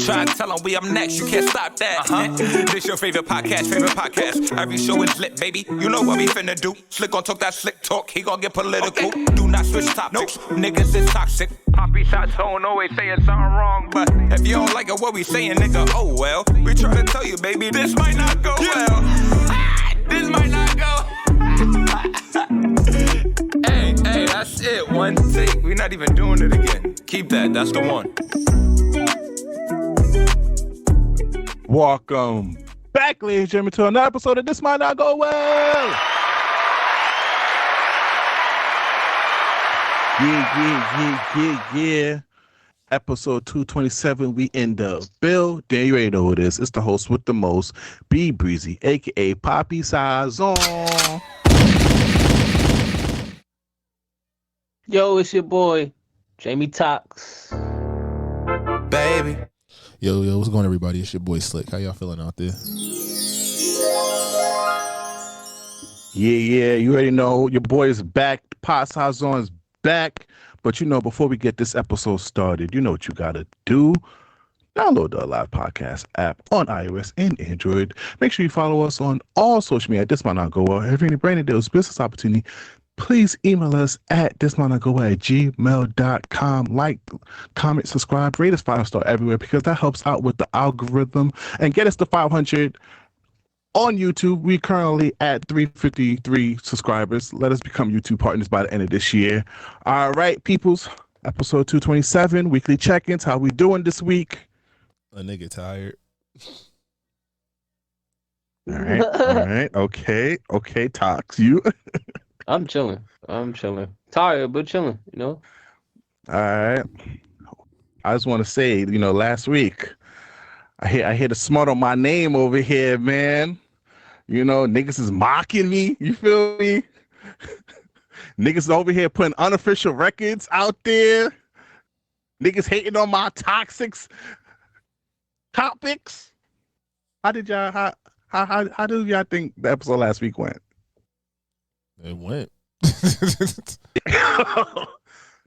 Try and tell them we up next, you can't stop that. This your favorite podcast. Every show is lit, baby. You know what we finna do. Slick gon' talk that slick talk, he gon' get political. Okay. Do not switch topics, niggas is toxic. Poppy shots don't always saying something wrong, but if you don't like it, what we saying, nigga, oh well. We try to tell you, baby, this might not go well. This might not go. Hey, that's it. One take. We're not even doing it again. Keep that. That's the one. Welcome back, ladies and gentlemen, to another episode of This Might Not Go Well. Yeah. Episode 227, we in the building. You already know who it is. It's the host with the most, B Breezy, aka Poppy Sazon. Yo, it's your boy, Jamie Tox. Baby. Yo, what's going on, everybody? It's your boy Slick. How y'all feeling out there? Yeah, you already know your boy is back. Pot Sazon is back. But you know, before we get this episode started, you know what you gotta do. Download the Live Podcast app on iOS and Android. Make sure you follow us on all social media. This might not go well. If you have any brand deals, business opportunity, please email us at thismightnotgowl@gmail.com. Like, comment, subscribe, rate us 5-star everywhere because that helps out with the algorithm and get us to 500 on YouTube. We currently at 353 subscribers. Let us become YouTube partners by the end of this year. All right, peoples. Episode 227, weekly check-ins. How we doing this week? A nigga tired. All right. Okay, Tox, you? I'm chilling. Tired, but chilling, you know? All right. I just want to say, last week, I hear the smut on my name over here, man. Niggas is mocking me. You feel me? Niggas is over here putting unofficial records out there. Niggas hating on my toxics topics. How do y'all think the episode last week went? It went.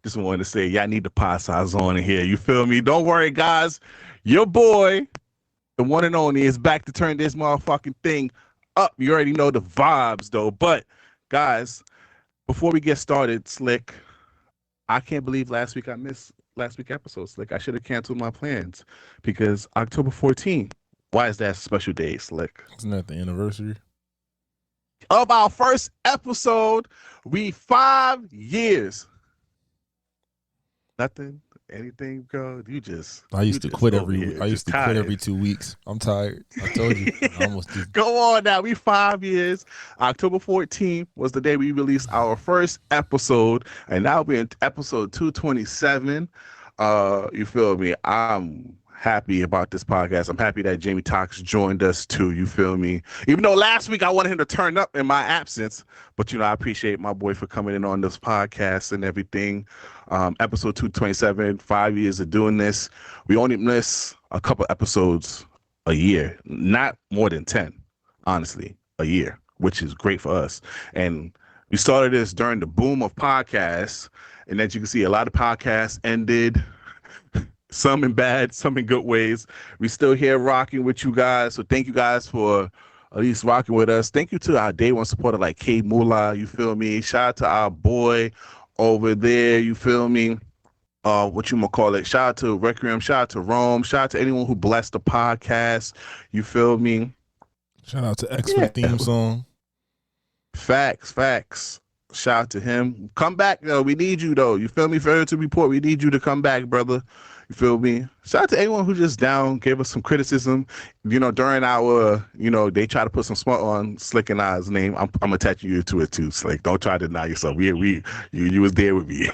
Just wanted to say, y'all need to pass eyes on in here. You feel me? Don't worry, guys. Your boy, the one and only, is back to turn this motherfucking thing up. You already know the vibes, though. But, guys, before we get started, Slick, I can't believe last week I missed last week's episode, Slick. I should have canceled my plans because October 14th, why is that a special day, Slick? Isn't that the anniversary of our first episode? We 5 years. Nothing, anything, girl. I used to quit every 2 weeks. I'm tired. I told you. I almost did. Go on now. We 5 years. October 14th was the day we released our first episode, and now we're in episode 227. You feel me? I'm happy about this podcast. I'm happy that Jamie Tox joined us too. You feel me? Even though last week I wanted him to turn up in my absence, but I appreciate my boy for coming in on this podcast and everything. Episode 227, 5 years of doing this. We only miss a couple episodes a year, not more than 10, honestly, a year, which is great for us. And we started this during the boom of podcasts, and as you can see, a lot of podcasts ended. Some in bad, some in good ways. We still here rocking with you guys. So thank you guys for at least rocking with us. Thank you to our day one supporter like K Moolah. You feel me? Shout out to our boy over there. You feel me? Shout out to Requiem. Shout out to Rome. Shout out to anyone who blessed the podcast. You feel me? Shout out to X for the theme song. Facts. Shout out to him. Come back, though. We need you, though. You feel me? Failure to report. We need you to come back, brother. You feel me? Shout out to anyone who just gave us some criticism. During our, they try to put some smut on Slick and I's name. I'm attaching you to it too, Slick. Don't try to deny yourself. You was there with me.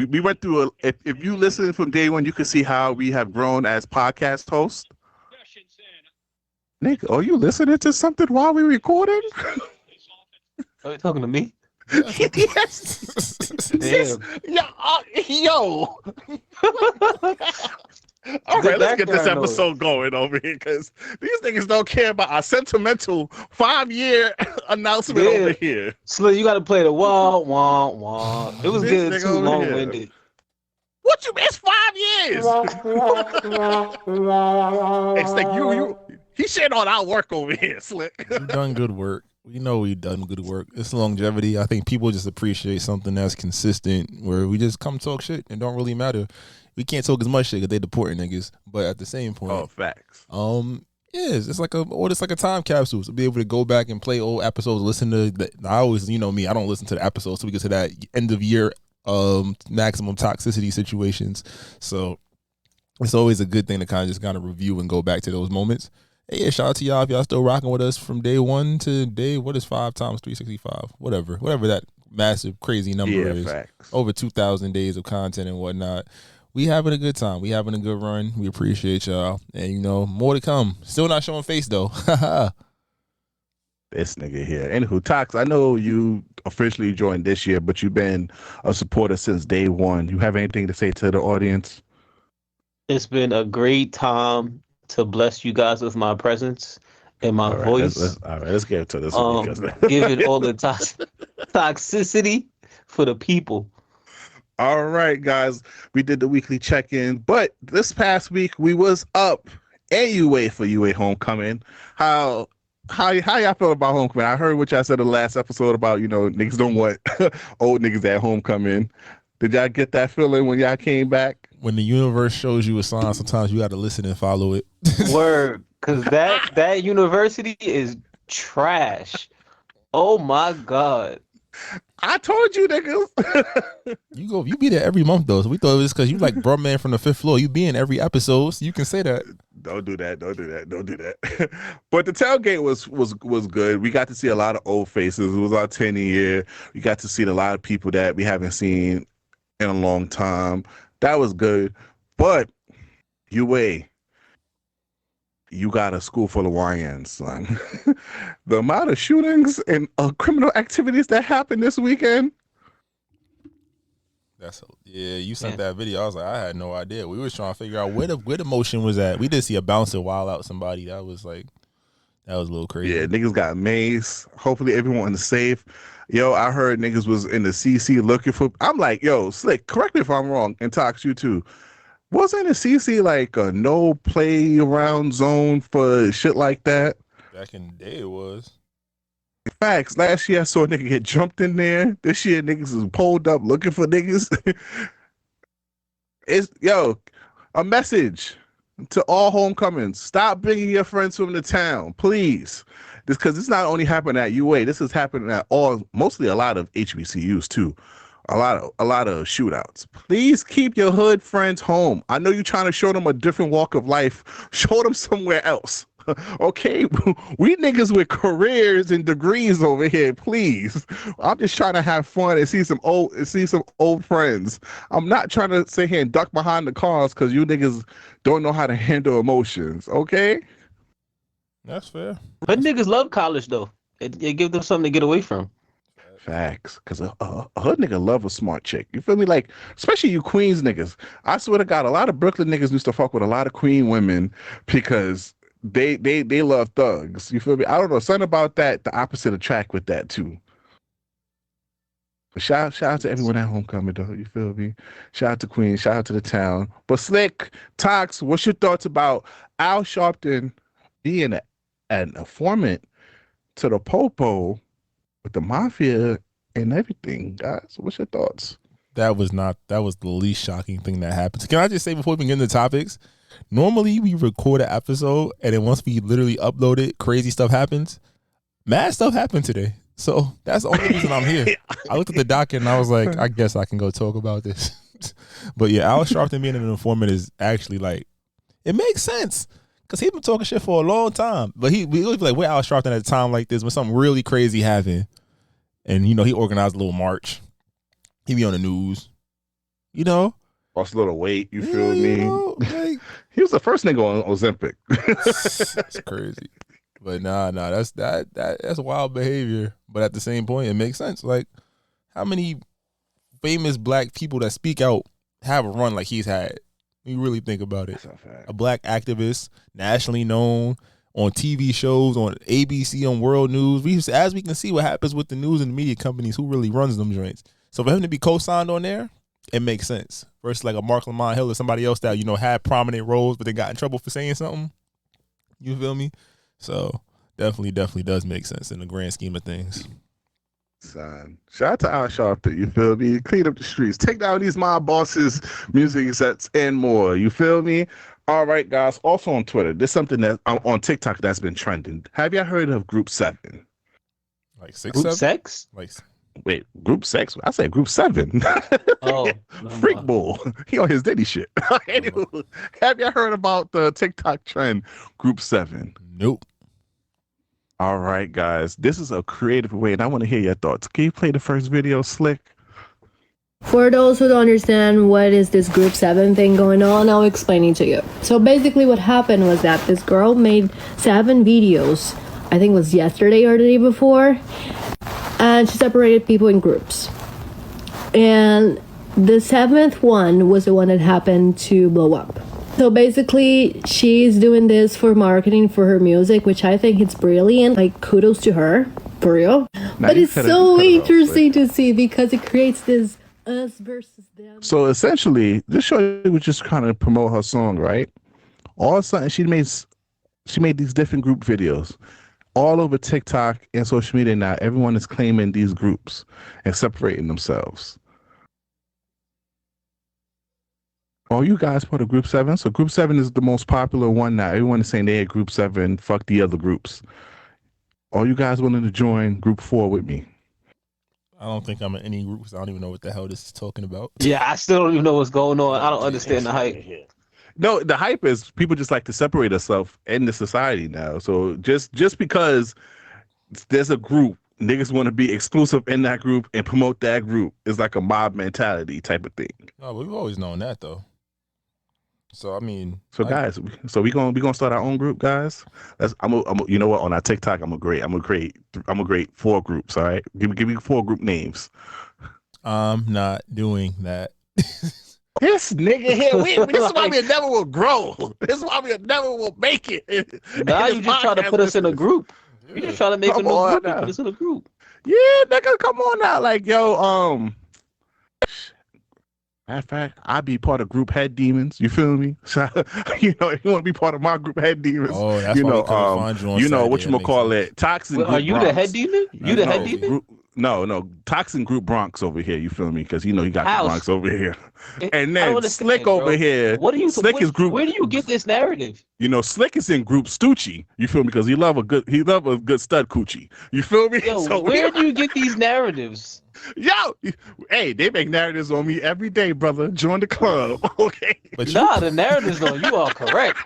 We went through if you listen from day one, you can see how we have grown as podcast hosts. Nick, are you listening to something while we recording? Are you talking to me? Yes. Damn. Yo. All right, let's get this episode going over here because these niggas don't care about our sentimental 5-year announcement over here. So you got to play the wah, wah, wah. It was getting too long-winded. What you missed 5 years? Hey, Slick, he shit on our work over here, Slick. We've done good work. We know we've done good work. It's longevity. I think people just appreciate something that's consistent, where we just come talk shit and don't really matter. We can't talk as much shit because they deporting niggas, but at the same point, facts. it's like a time capsule to be able to go back and play old episodes. Listen to I always, you know me, I don't listen to the episodes till we get to that end of year maximum toxicity situations. So it's always a good thing to kind of review and go back to those moments. Hey, yeah, shout out to y'all if y'all still rocking with us from day one to day, what is 5 times 365? Whatever that massive crazy number is. Facts. Over 2,000 days of content and whatnot. We having a good time. We having a good run. We appreciate y'all. And, you know, more to come. Still not showing face, though. This nigga here. Anywho, Tox, I know you officially joined this year, but you've been a supporter since day one. You have anything to say to the audience? It's been a great time to bless you guys with my presence and my voice. Let's get to this. Give it all the toxicity for the people. All right, guys. We did the weekly check-in, but this past week we was up AUA for UA Homecoming. How y'all feel about Homecoming? I heard what y'all said in the last episode about, you know, niggas don't want old niggas at Homecoming. Did y'all get that feeling when y'all came back? When the universe shows you a sign, sometimes you got to listen and follow it. Word, because that university is trash. Oh my God. I told you, niggas. You be there every month though. So we thought it was because you like bro man from the 5th floor. You be in every episode, so you can say that. Don't do that. But the tailgate was good. We got to see a lot of old faces. It was our 10th year. We got to see a lot of people that we haven't seen in a long time. That was good. But UA, you got a school full of YNs, son. The amount of shootings and criminal activities that happened this weekend. You sent that video. I was like, I had no idea. We was trying to figure out where the motion was at. We did see a bouncer wild out somebody. That was a little crazy. Yeah, niggas got mace. Hopefully everyone is safe. Yo, I heard niggas was in the CC looking for. I'm like, yo, Slick, correct me if I'm wrong, and Tox, you too. Wasn't the CC like a no play around zone for shit like that? Back in the day, it was. Facts. Last year I saw a nigga get jumped in there. This year niggas is pulled up looking for niggas. A message to all homecomings. Stop bringing your friends from the town, please. Because this not only happened at UA, this is happening at mostly a lot of HBCUs too. A lot of shootouts. Please keep your hood friends home. I know you're trying to show them a different walk of life. Show them somewhere else. Okay, we niggas with careers and degrees over here, please. I'm just trying to have fun and see some old friends. I'm not trying to sit here and duck behind the cars because you niggas don't know how to handle emotions. Okay, that's fair. But niggas love college though. It gives them something to get away from. Facts, because a hood nigga love a smart chick. You feel me? Like, especially you Queens niggas. I swear to God, a lot of Brooklyn niggas used to fuck with a lot of Queen women because they love thugs. You feel me? I don't know. Something about that, the opposite attract with that too. But shout out to everyone at homecoming though. You feel me? Shout out to Queens. Shout out to the town. But Slick, Tox, what's your thoughts about Al Sharpton being an informant to the Popo with the mafia and everything, guys? What's your thoughts? That was the least shocking thing that happened. Can I just say before we get into topics? Normally we record an episode and then once we literally upload it, crazy stuff happens. Mad stuff happened today. So that's the only reason I'm here. I looked at the docket and I was like, I guess I can go talk about this. But yeah, Al Sharpton being an informant is actually like, it makes sense. Because he's been talking shit for a long time. But we always be like, where Al Sharpton at a time like this when something really crazy happened. And, you know, he organized a little march. He be on the news. You know? Lost a little weight, you feel me? You know, like, he was the first nigga on Ozempic. That's crazy. But nah, that's wild behavior. But at the same point, it makes sense. Like, how many famous black people that speak out have a run like he's had? You really think about it. A black activist, nationally known, on TV shows, on ABC, on World News. As we can see what happens with the news and the media companies, who really runs them joints. So for him to be co-signed on there, it makes sense. Versus like a Mark Lamont Hill or somebody else that, had prominent roles, but they got in trouble for saying something. You feel me? So definitely does make sense in the grand scheme of things. Son. Shout out to Al Sharpton, you feel me? Clean up the streets. Take down these mob bosses, music sets, and more. You feel me? All right, guys. Also on Twitter, there's something that on TikTok that's been trending. Have y'all heard of Group 7? Like 6, Group 7? sex? Like, wait, Group 6? I said Group 7. Oh, Freak Bull. He on his Diddy shit. Anywho, have y'all heard about the TikTok trend Group 7? Nope. All right, guys. This is a creative way, and I want to hear your thoughts. Can you play the first video, Slick? For those who don't understand what is this Group 7 thing going on, I'll explain it to you. So basically what happened was that this girl made 7 videos, I think it was yesterday or the day before, and she separated people in groups. And the 7th one was the one that happened to blow up. So basically, she's doing this for marketing for her music, which I think it's brilliant. Like, kudos to her, for real. But it's so interesting to see because it creates this us versus them. So essentially, this show was just kind of promote her song, right? All of a sudden, she made these different group videos all over TikTok and social media. Now everyone is claiming these groups and separating themselves. Are you guys part of Group 7? So Group 7 is the most popular one now. Everyone is saying they're Group 7. Fuck the other groups. Are you guys willing to join Group 4 with me? I don't think I'm in any groups. I don't even know what the hell this is talking about. Yeah, I still don't even know what's going on. I don't understand the hype. No, the hype is people just like to separate themselves in the society now. So just because there's a group, niggas want to be exclusive in that group and promote that group is like a mob mentality type of thing. No, we've always known that though. So I mean, guys, so we gonna start our own group, guys. You know what? On our TikTok, I'm gonna create 4 groups. All right, give me 4 group names. I'm not doing that. This nigga here, this is why we never will grow. This is why we never will make it. Now you just trying to put us in a group. You just trying to make a new group and put us in a group. Yeah, nigga, come on now. Like, yo, matter of fact, I'd be part of Group Head Demons. You feel me? So, if you want to be part of my Group Head Demons, oh, that's why we couldn't find you on Saturday. What you call it? Toxin. Well, are you Bronx. the head demon? You the head demon? No, Toxin Group Bronx over here. You feel me? Because you got House. the Bronx over here, and then Slick over here. What do you? Slick is group. Where do you get this narrative? Slick is in Group Stucci. You feel me? Because he love a good stud coochie. You feel me? Yo, so where do you get these narratives? Yo, hey, they make narratives on me every day, brother. Join the club, okay? But the narratives on you are correct.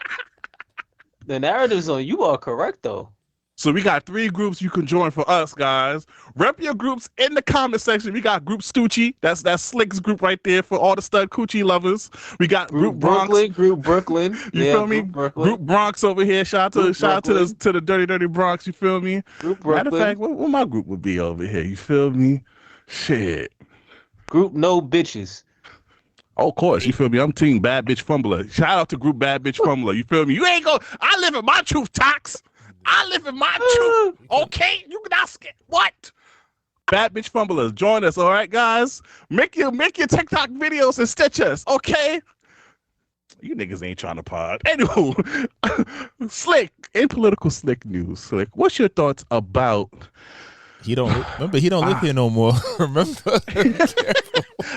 The narratives on you are correct, though. So we got 3 groups you can join for us, guys. Rep your groups in the comment section. We got Group Stucci. That's Slick's group right there for all the stud coochie lovers. We got Group Bronx. Group Brooklyn. You feel me? Group Bronx over here. Shout out to the dirty Bronx. You feel me? Group Brooklyn. Matter of fact, what my group would be over here. You feel me? Shit. Group No Bitches. Oh, of course. You feel me? I'm team Bad Bitch Fumbler. Shout out to Group Bad Bitch Fumbler. You feel me? You ain't go. I live in my truth, Tox. I live in my truth. Okay? You not scared. What? Bad Bitch Fumblers. Join us, all right, guys? Make your TikTok videos and stitch us, okay? You niggas ain't trying to pod. Anywho, Slick, in political Slick news, Slick, what's your thoughts about... He don't live here no more. Remember?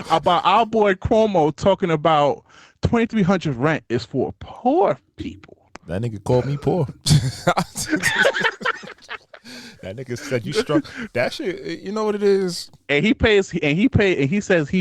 About our boy Cuomo talking about $2,300 rent is for poor people. That nigga called me poor. That nigga said you struck that shit. You know what it is? And he says he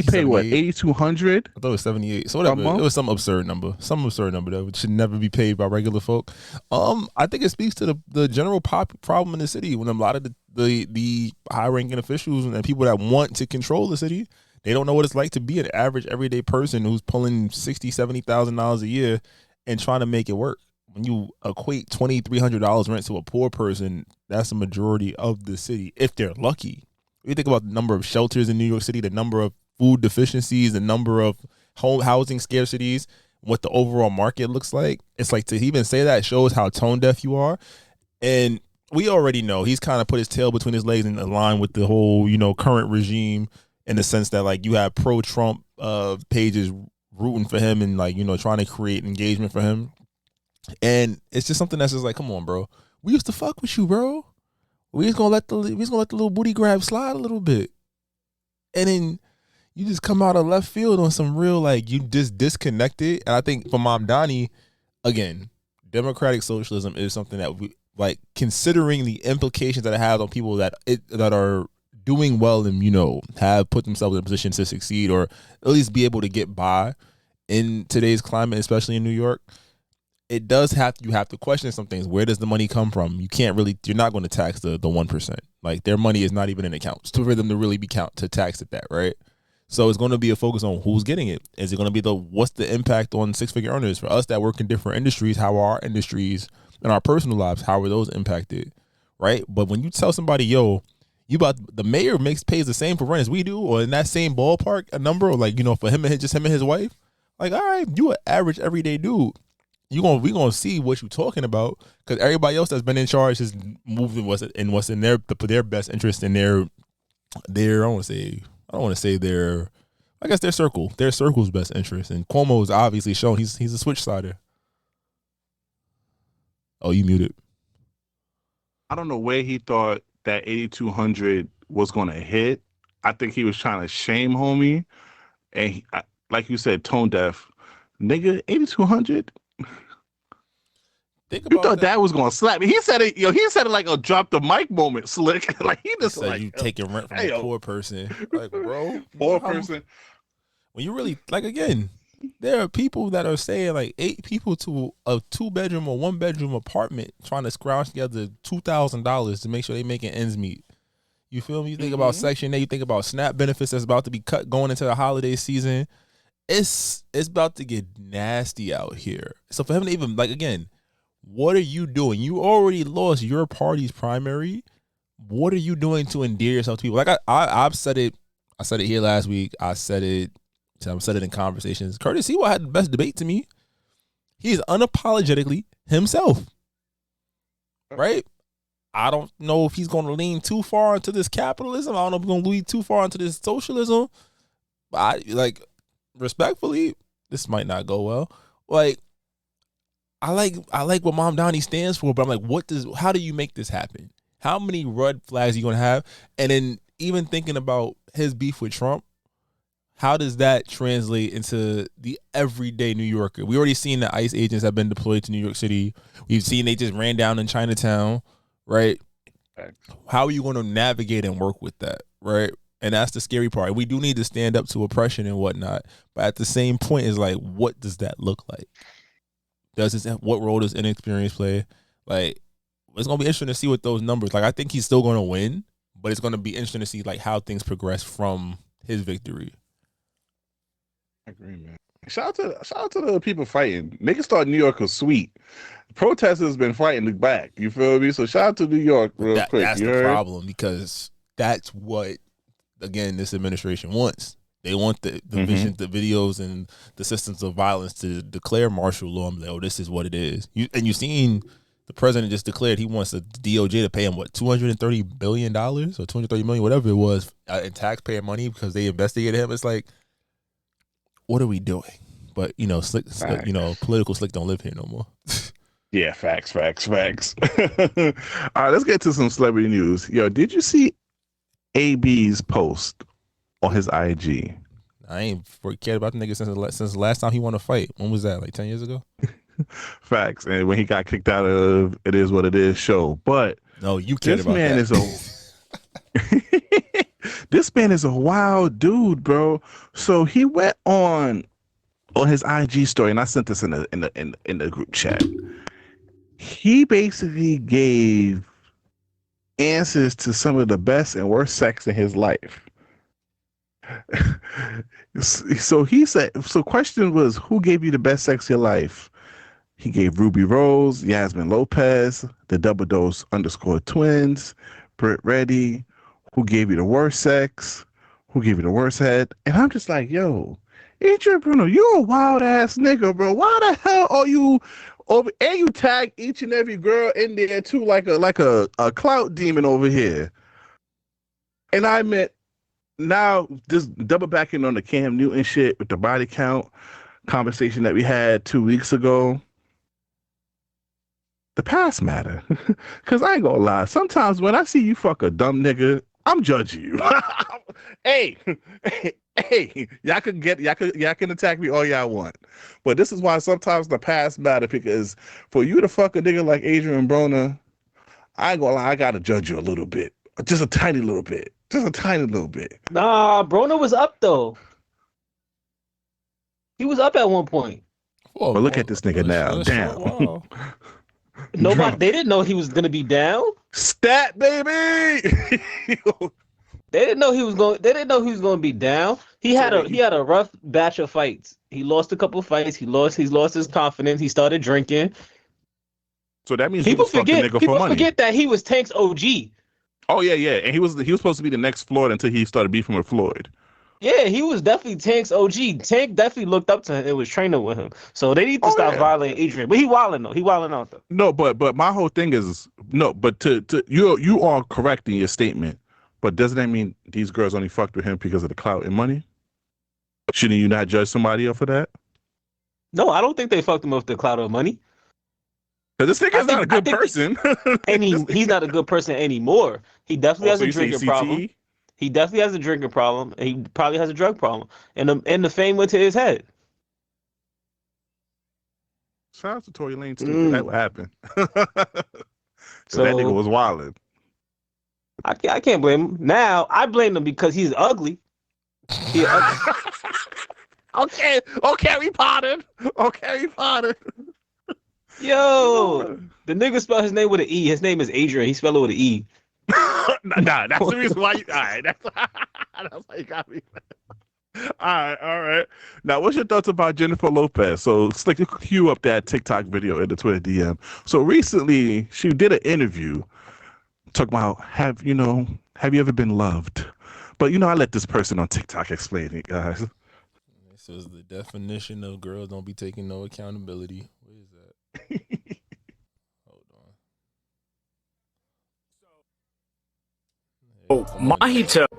paid what, $8,200? I thought it was 78. So whatever. It was some absurd number that should never be paid by regular folk. I think it speaks to the general problem in the city when a lot of the high ranking officials and people that want to control the city, they don't know what it's like to be an average everyday person who's pulling $60,000-$70,000 a year and trying to make it work. When you equate $2,300 rent to a poor person, that's the majority of the city, if they're lucky. When you think about the number of shelters in New York City, the number of food deficiencies, the number of home housing scarcities, what the overall market looks like, it's like to even say that shows how tone deaf you are. And we already know he's kind of put his tail between his legs and aligned with the whole, current regime in the sense that like you have pro-Trump pages rooting for him and like, you know, trying to create engagement for him. And it's just something that's just like, come on, bro. We used to fuck with you, bro. We just gonna let the little booty grab slide a little bit. And then you just come out of left field on some real, like, you just disconnected. And I think for Mamdani, again, democratic socialism is something that we like, considering the implications that it has on people that are doing well and, you know, have put themselves in a position to succeed or at least be able to get by in today's climate, especially in New York. It does you have to question some things. Where does the money come from? You're not going to tax the 1%. Like, their money is not even in accounts for them to really be to tax at that, right? So it's going to be a focus on who's getting it. Is it going to be what's the impact on six-figure earners? For us that work in different industries, how are our industries and our personal lives, how are those impacted, right? But when you tell somebody, yo, the mayor pays the same for rent as we do, or in that same ballpark, a number, or like, you know, for him and his wife, like, all right, you an average everyday dude. We gonna see what you're talking about, because everybody else that's been in charge has moved in what's in their best interest in their I don't want to say their circle's best interest. And Cuomo's obviously shown he's a switch sider. Oh, you muted. I don't know where he thought that 8,200 was gonna hit. I think he was trying to shame homie, and like you said, tone deaf, nigga, 8,200. You thought that was gonna slap me. He said it, he said it like a drop the mic moment, Slick. Like he just like, you taking rent from a poor person. Like, bro, poor person. When you really, like, again, there are people that are saying like 8 people to a 2-bedroom or 1-bedroom apartment trying to scrounge together $2,000 to make sure they making ends meet. You feel me? You think about Section 8, you think about SNAP benefits that's about to be cut going into the holiday season. It's about to get nasty out here. So for him to even, like, again, what are you doing? You already lost your party's primary. What are you doing to endear yourself to people? Like I've said it. I said it here last week. I've said it in conversations. Curtis Sewell had the best debate to me. He's unapologetically himself. Right? I don't know if he's going to lean too far into this capitalism. I don't know if he's going to lean too far into this socialism. But respectfully, this might not go well. Like, I like what Mamdani stands for, but I'm like, how do you make this happen? How many red flags are you going to have? And then even thinking about his beef with Trump, how does that translate into the everyday New Yorker? We already seen that ICE agents have been deployed to New York City. We've seen they just ran down in Chinatown, right? How are you going to navigate and work with that, right? And that's the scary part. We do need to stand up to oppression and whatnot, but at the same point, is like, what does that look like? What role does inexperience play? Like, it's gonna be interesting to see what those numbers. Like, I think he's still gonna win, but it's gonna be interesting to see like how things progress from his victory. I agree, man. Shout out to the people fighting. Niggas thought New York was sweet. Protesters been fighting back. You feel me? So shout out to New York real quick. That's the problem, because that's what, again, this administration wants. They want the vision, the videos, and the systems of violence to declare martial law. And be like, oh, this is what it is. You've seen the president just declared he wants the DOJ to pay him what, $230 billion or $230 million, whatever it was, in taxpayer money because they investigated him. It's like, what are we doing? But Slick, political Slick don't live here no more. Yeah, facts. All right, let's get to some celebrity news. Yo, did you see AB's post on his IG? I ain't cared about the nigga since the last time he won a fight. When was that? Like 10 years ago? Facts. And when he got kicked out of It Is What It Is show. But no, you cared about this man is a wild dude, bro. So he went on his IG story, and I sent this in the group chat. He basically gave answers to some of the best and worst sex in his life. So he said, question was, who gave you the best sex in your life? He gave Ruby Rose, Yasmin Lopez, the Double Dose _ twins, Britt Reddy. Who gave you the worst sex? Who gave you the worst head? And I'm just like, yo, Adrian Bruno, you a wild ass nigga, bro. Why the hell are you over? And you tag each and every girl in there too, like a clout demon over here. And I meant, now just double backing on the Cam Newton shit with the body count conversation that we had 2 weeks ago. The past matter. Cause I ain't gonna lie. Sometimes when I see you fuck a dumb nigga, I'm judging you. hey, y'all can attack me all y'all want. But this is why sometimes the past matter, because for you to fuck a nigga like Adrian Broner, I ain't gonna lie, I gotta judge you a little bit. Just a tiny little bit. Just a tiny little bit. Nah, Broner was up though. He was up at one point. But look at this nigga now. Damn. Nobody, they didn't know he was gonna be down. Stat baby. They didn't know he was going. They didn't know he was going to be down. He had a rough batch of fights. He lost a couple of fights. He's lost his confidence. He started drinking. So that means people forget that he was Tank's OG. Oh yeah, and he was supposed to be the next Floyd until he started beefing with Floyd. Yeah, he was definitely Tank's OG. Tank definitely looked up to him and was training with him. So they need to stop violating Adrian. But he wilding though. He wilding out though. No, but my whole thing is no. But to you are correct in your statement. But doesn't that mean these girls only fucked with him because of the clout and money? Shouldn't you not judge somebody off of that? No, I don't think they fucked him with the clout or money. Because this nigga's not a good person. And he's not a good person anymore. He definitely has a drinking problem. He definitely has a drinking problem, and he probably has a drug problem. And the fame went to his head. Shout out to Tory Lanez too. That would happen. So that nigga was wilding. I can't blame him. Now I blame him because he's ugly. He ugly. Okay, we potted. Yo, the nigga spelled his name with an E. His name is Adrian. He spelled it with an E. Nah, that's the reason why you. All right, that's why you got me. All right. Now, what's your thoughts about Jennifer Lopez? So, Slick, cue up that TikTok video in the Twitter DM. So recently, she did an interview talking about have you ever been loved? But I let this person on TikTok explain it, guys. This is the definition of girls don't be taking no accountability. What is that? Hold on.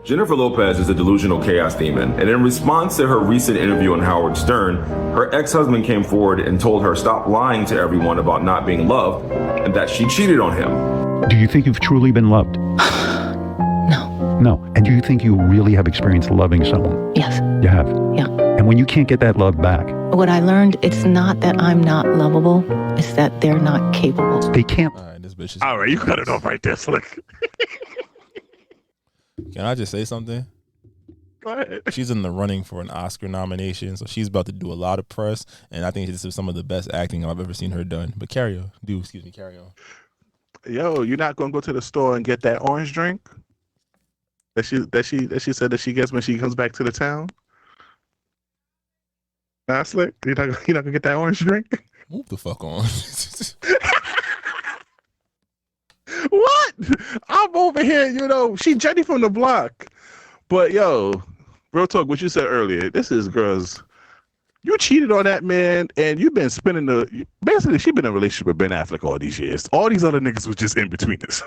Jennifer Lopez is a delusional chaos demon, and in response to her recent interview on Howard Stern, her ex-husband came forward and told her stop lying to everyone about not being loved and that she cheated on him. Do you think you've truly been loved? No. No. And do you think you really have experienced loving someone? Yes. You have? Yeah. And when you can't get that love back? What I learned, it's not that I'm not lovable, it's that they're not capable. They can't. All right, this bitch is. All right, you cut it off right there, Slick. Can I just say something? Go ahead. She's in the running for an Oscar nomination, so she's about to do a lot of press, and I think this is some of the best acting I've ever seen her done. But carry on. Carry on. Yo, you're not gonna go to the store and get that orange drink that she said that she gets when she comes back to the town? Nah, Slick, you're not gonna get that orange drink? Move the fuck on. What? I'm over here, she Jenny from the block. But yo, real talk, what you said earlier, this is girls. You cheated on that man, and you've been basically she been in a relationship with Ben Affleck all these years. All these other niggas was just in between us.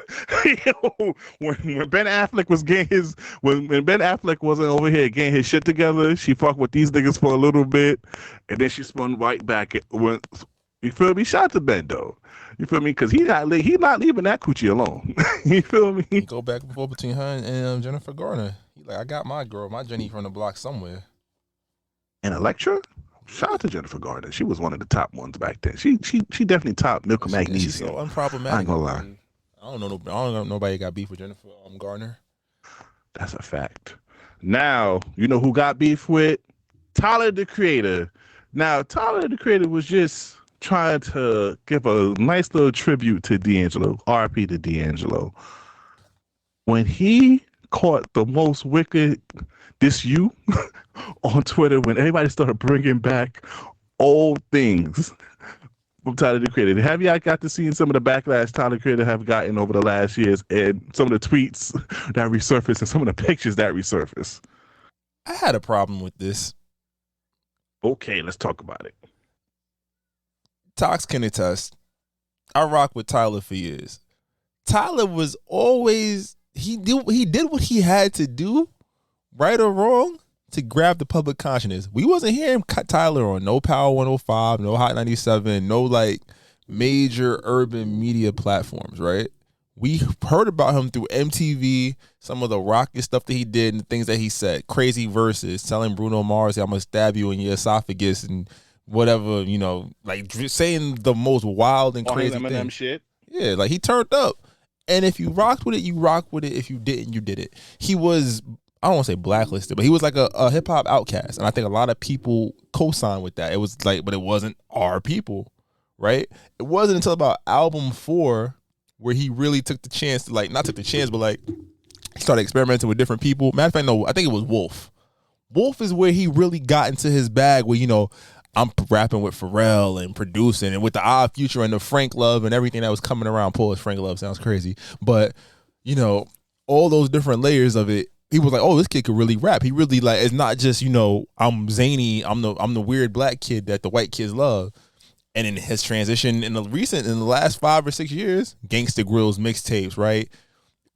when Ben Affleck was getting when Ben Affleck wasn't over here getting his shit together, she fucked with these niggas for a little bit, and then she spun right back. You feel me? Shout out to Ben though. You feel me? Because he not leaving that coochie alone. You feel me? He go back and forth between her and Jennifer Garner. He like, I got my girl, my Jenny from the block somewhere. And Electra? Shout out to Jennifer Garner. She was one of the top ones back then. She definitely topped Milk and Magnesium. She's so unproblematic. I ain't gonna lie. I don't know nobody got beef with Jennifer Garner. That's a fact. Now, you know who got beef with? Tyler, the Creator. Now, Tyler, the Creator was just trying to give a nice little tribute to D'Angelo, RP to D'Angelo. When he caught the most wicked on Twitter, when everybody started bringing back old things from Tyler, the Creator. Have y'all got to see some of the backlash Tyler, the Creator have gotten over the last years, and some of the tweets that resurfaced and some of the pictures that resurfaced? I had a problem with this. Okay, let's talk about it. Tox can attest. I rock with Tyler for years. Tyler was always he did what he had to do right or wrong, to grab the public consciousness. We wasn't hearing Tyler on no Power 105, no Hot 97, no like major urban media platforms, right? We heard about him through MTV, some of the rocket stuff that he did and the things that he said, crazy verses, telling Bruno Mars, I'm gonna stab you in your esophagus and whatever, you know, like saying the most wild and crazy Eminem things. shit. Yeah, like he turned up. And if you rocked with it, you rocked with it. If you didn't, you did it. He was, I don't want to say blacklisted, but he was like a hip hop outcast. And I think a lot of people co-signed with that. It was like, but it wasn't our people, right? It wasn't until about album 4 where he really took the chance to, like, not took the chance, but like he started experimenting with different people. Matter of fact, no, I think it was Wolf. Wolf is where he really got into his bag where, you know, I'm rapping with Pharrell and producing and with the Odd Future and the Frank Love and everything that was coming around. Pause, Frank Love sounds crazy. But, you know, all those different layers of it, he was like, oh, this kid could really rap. He really, like, it's not just, you know, I'm zany, I'm the weird black kid that the white kids love. And in his transition in the last 5 or 6 years, Gangsta Grill's mixtapes, right?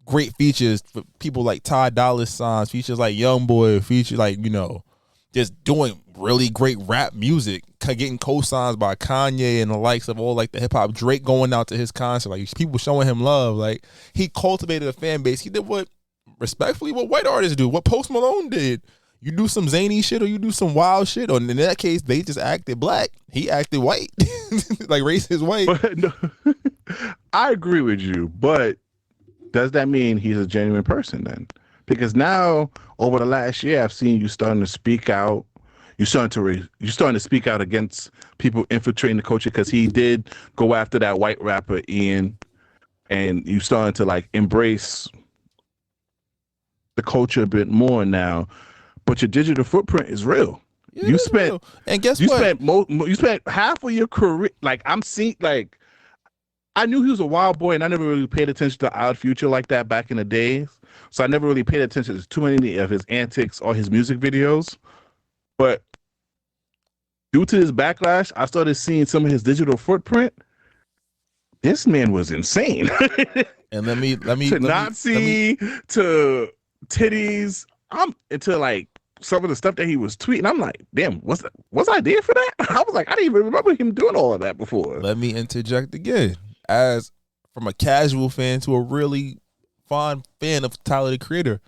Great features for people like Ty Dolla $ign, features like Youngboy, features like, you know, just doing really great rap music, getting co-signs by Kanye and the likes of all like the hip hop. Drake going out to his concert, like people showing him love. Like he cultivated a fan base. He did what white artists do, what Post Malone did. You do some zany shit or you do some wild shit, or in that case, they just acted black. He acted white, like racist white. But, no, I agree with you, but does that mean he's a genuine person then? Because now, over the last year, I've seen you starting to speak out. You're starting to speak out against people infiltrating the culture, because he did go after that white rapper Ian, and you starting to like embrace the culture a bit more now. But your digital footprint is real. Yeah, you spent real. And guess what? You spent half of your career. Like I'm seeing, like I knew he was a wild boy, and I never really paid attention to Odd Future like that back in the days. So I never really paid attention to too many of his antics or his music videos. But due to this backlash, I started seeing some of his digital footprint. This man was insane. And let me to Nazi, to titties, into like some of the stuff that he was tweeting. I'm like, damn, was I there for that? I was like, I didn't even remember him doing all of that before. Let me interject again. As from a casual fan to a really fond fan of Tyler the Creator,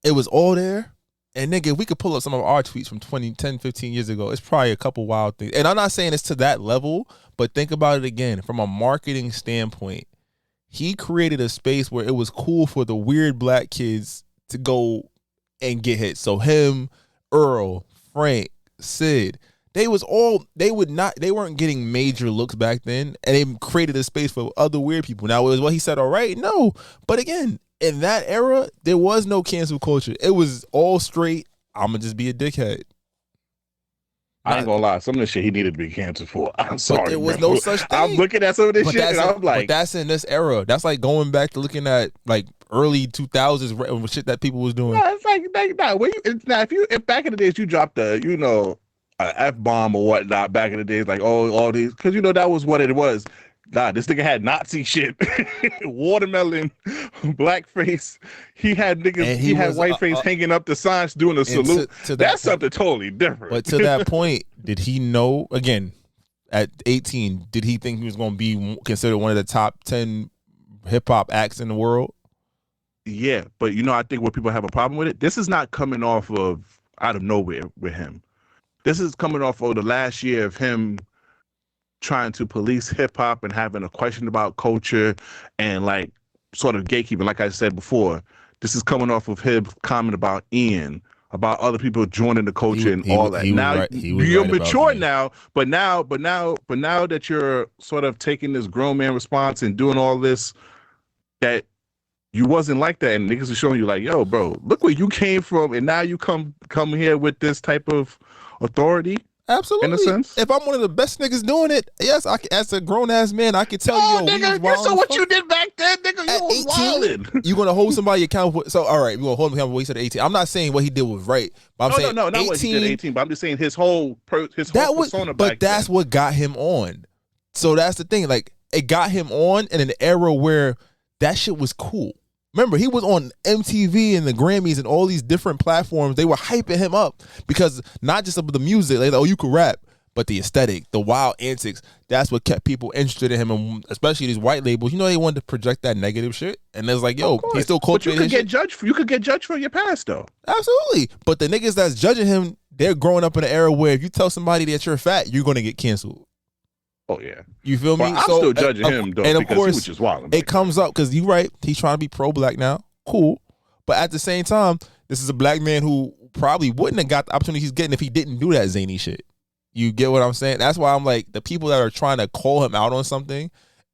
it was all there. And nigga, if we could pull up some of our tweets from 10, 15 years ago, it's probably a couple wild things. And I'm not saying it's to that level, but think about it again. From a marketing standpoint, he created a space where it was cool for the weird black kids to go and get hit. So him, Earl, Frank, Sid, they weren't getting major looks back then, and they created a space for other weird people. Now, was what he said all right? No. But again, in that era, there was no cancel culture. It was all straight, I'm going to just be a dickhead. I ain't gonna lie, some of the shit he needed to be canceled for. I'm sorry. But there was no such thing. I'm looking at some of this shit and I'm like, but that's in this era. That's like going back to looking at like early 2000s shit that people was doing. It's like if back in the days you dropped a F-bomb or whatnot back in the days, like all these, because that was what it was. Nah, this nigga had Nazi shit, watermelon, blackface. He had niggas. He had whiteface hanging up the signs doing a salute. That's something totally different. But to that point, did he know? Again, at 18, did he think he was going to be considered one of the top 10 hip hop acts in the world? Yeah, but I think what people have a problem with it. This is not coming off of out of nowhere with him. This is coming off of the last year of him trying to police hip hop and having a question about culture and like sort of gatekeeping. Like I said before, this is coming off of him comment about Ian, about other people joining the culture and all that. Now you're mature now, but now that you're sort of taking this grown man response and doing all this, that you wasn't like that, and niggas are showing you like, yo, bro, look where you came from, and now you come here with this type of authority. Absolutely. In a sense, if I'm one of the best niggas doing it, yes, as a grown ass man, I can tell you. Nigga, guess what you did back then, nigga? You was wildin'. You gonna hold somebody accountable? So, all right, we gonna hold him accountable. He said 18. I'm not saying what he did was right, but I'm saying not 18, what he did 18. But I'm just saying his whole persona. But that's what got him on. So that's the thing. Like, it got him on in an era where that shit was cool. Remember, he was on MTV and the Grammys and all these different platforms. They were hyping him up because not just of the music, like, oh, you could rap, but the aesthetic, the wild antics, that's what kept people interested in him, and especially these white labels. You know, they wanted to project that negative shit, and it's like, yo, he still cultivated his shit. You could get judged for your past, though. Absolutely. But the niggas that's judging him, they're growing up in an era where if you tell somebody that you're fat, you're going to get canceled. Oh, yeah. You feel me? I'm still judging him, though, and of because course, he was just wild. It comes up because you're right. He's trying to be pro-black now. Cool. But at the same time, this is a black man who probably wouldn't have got the opportunity he's getting if he didn't do that zany shit. You get what I'm saying? That's why I'm like, the people that are trying to call him out on something,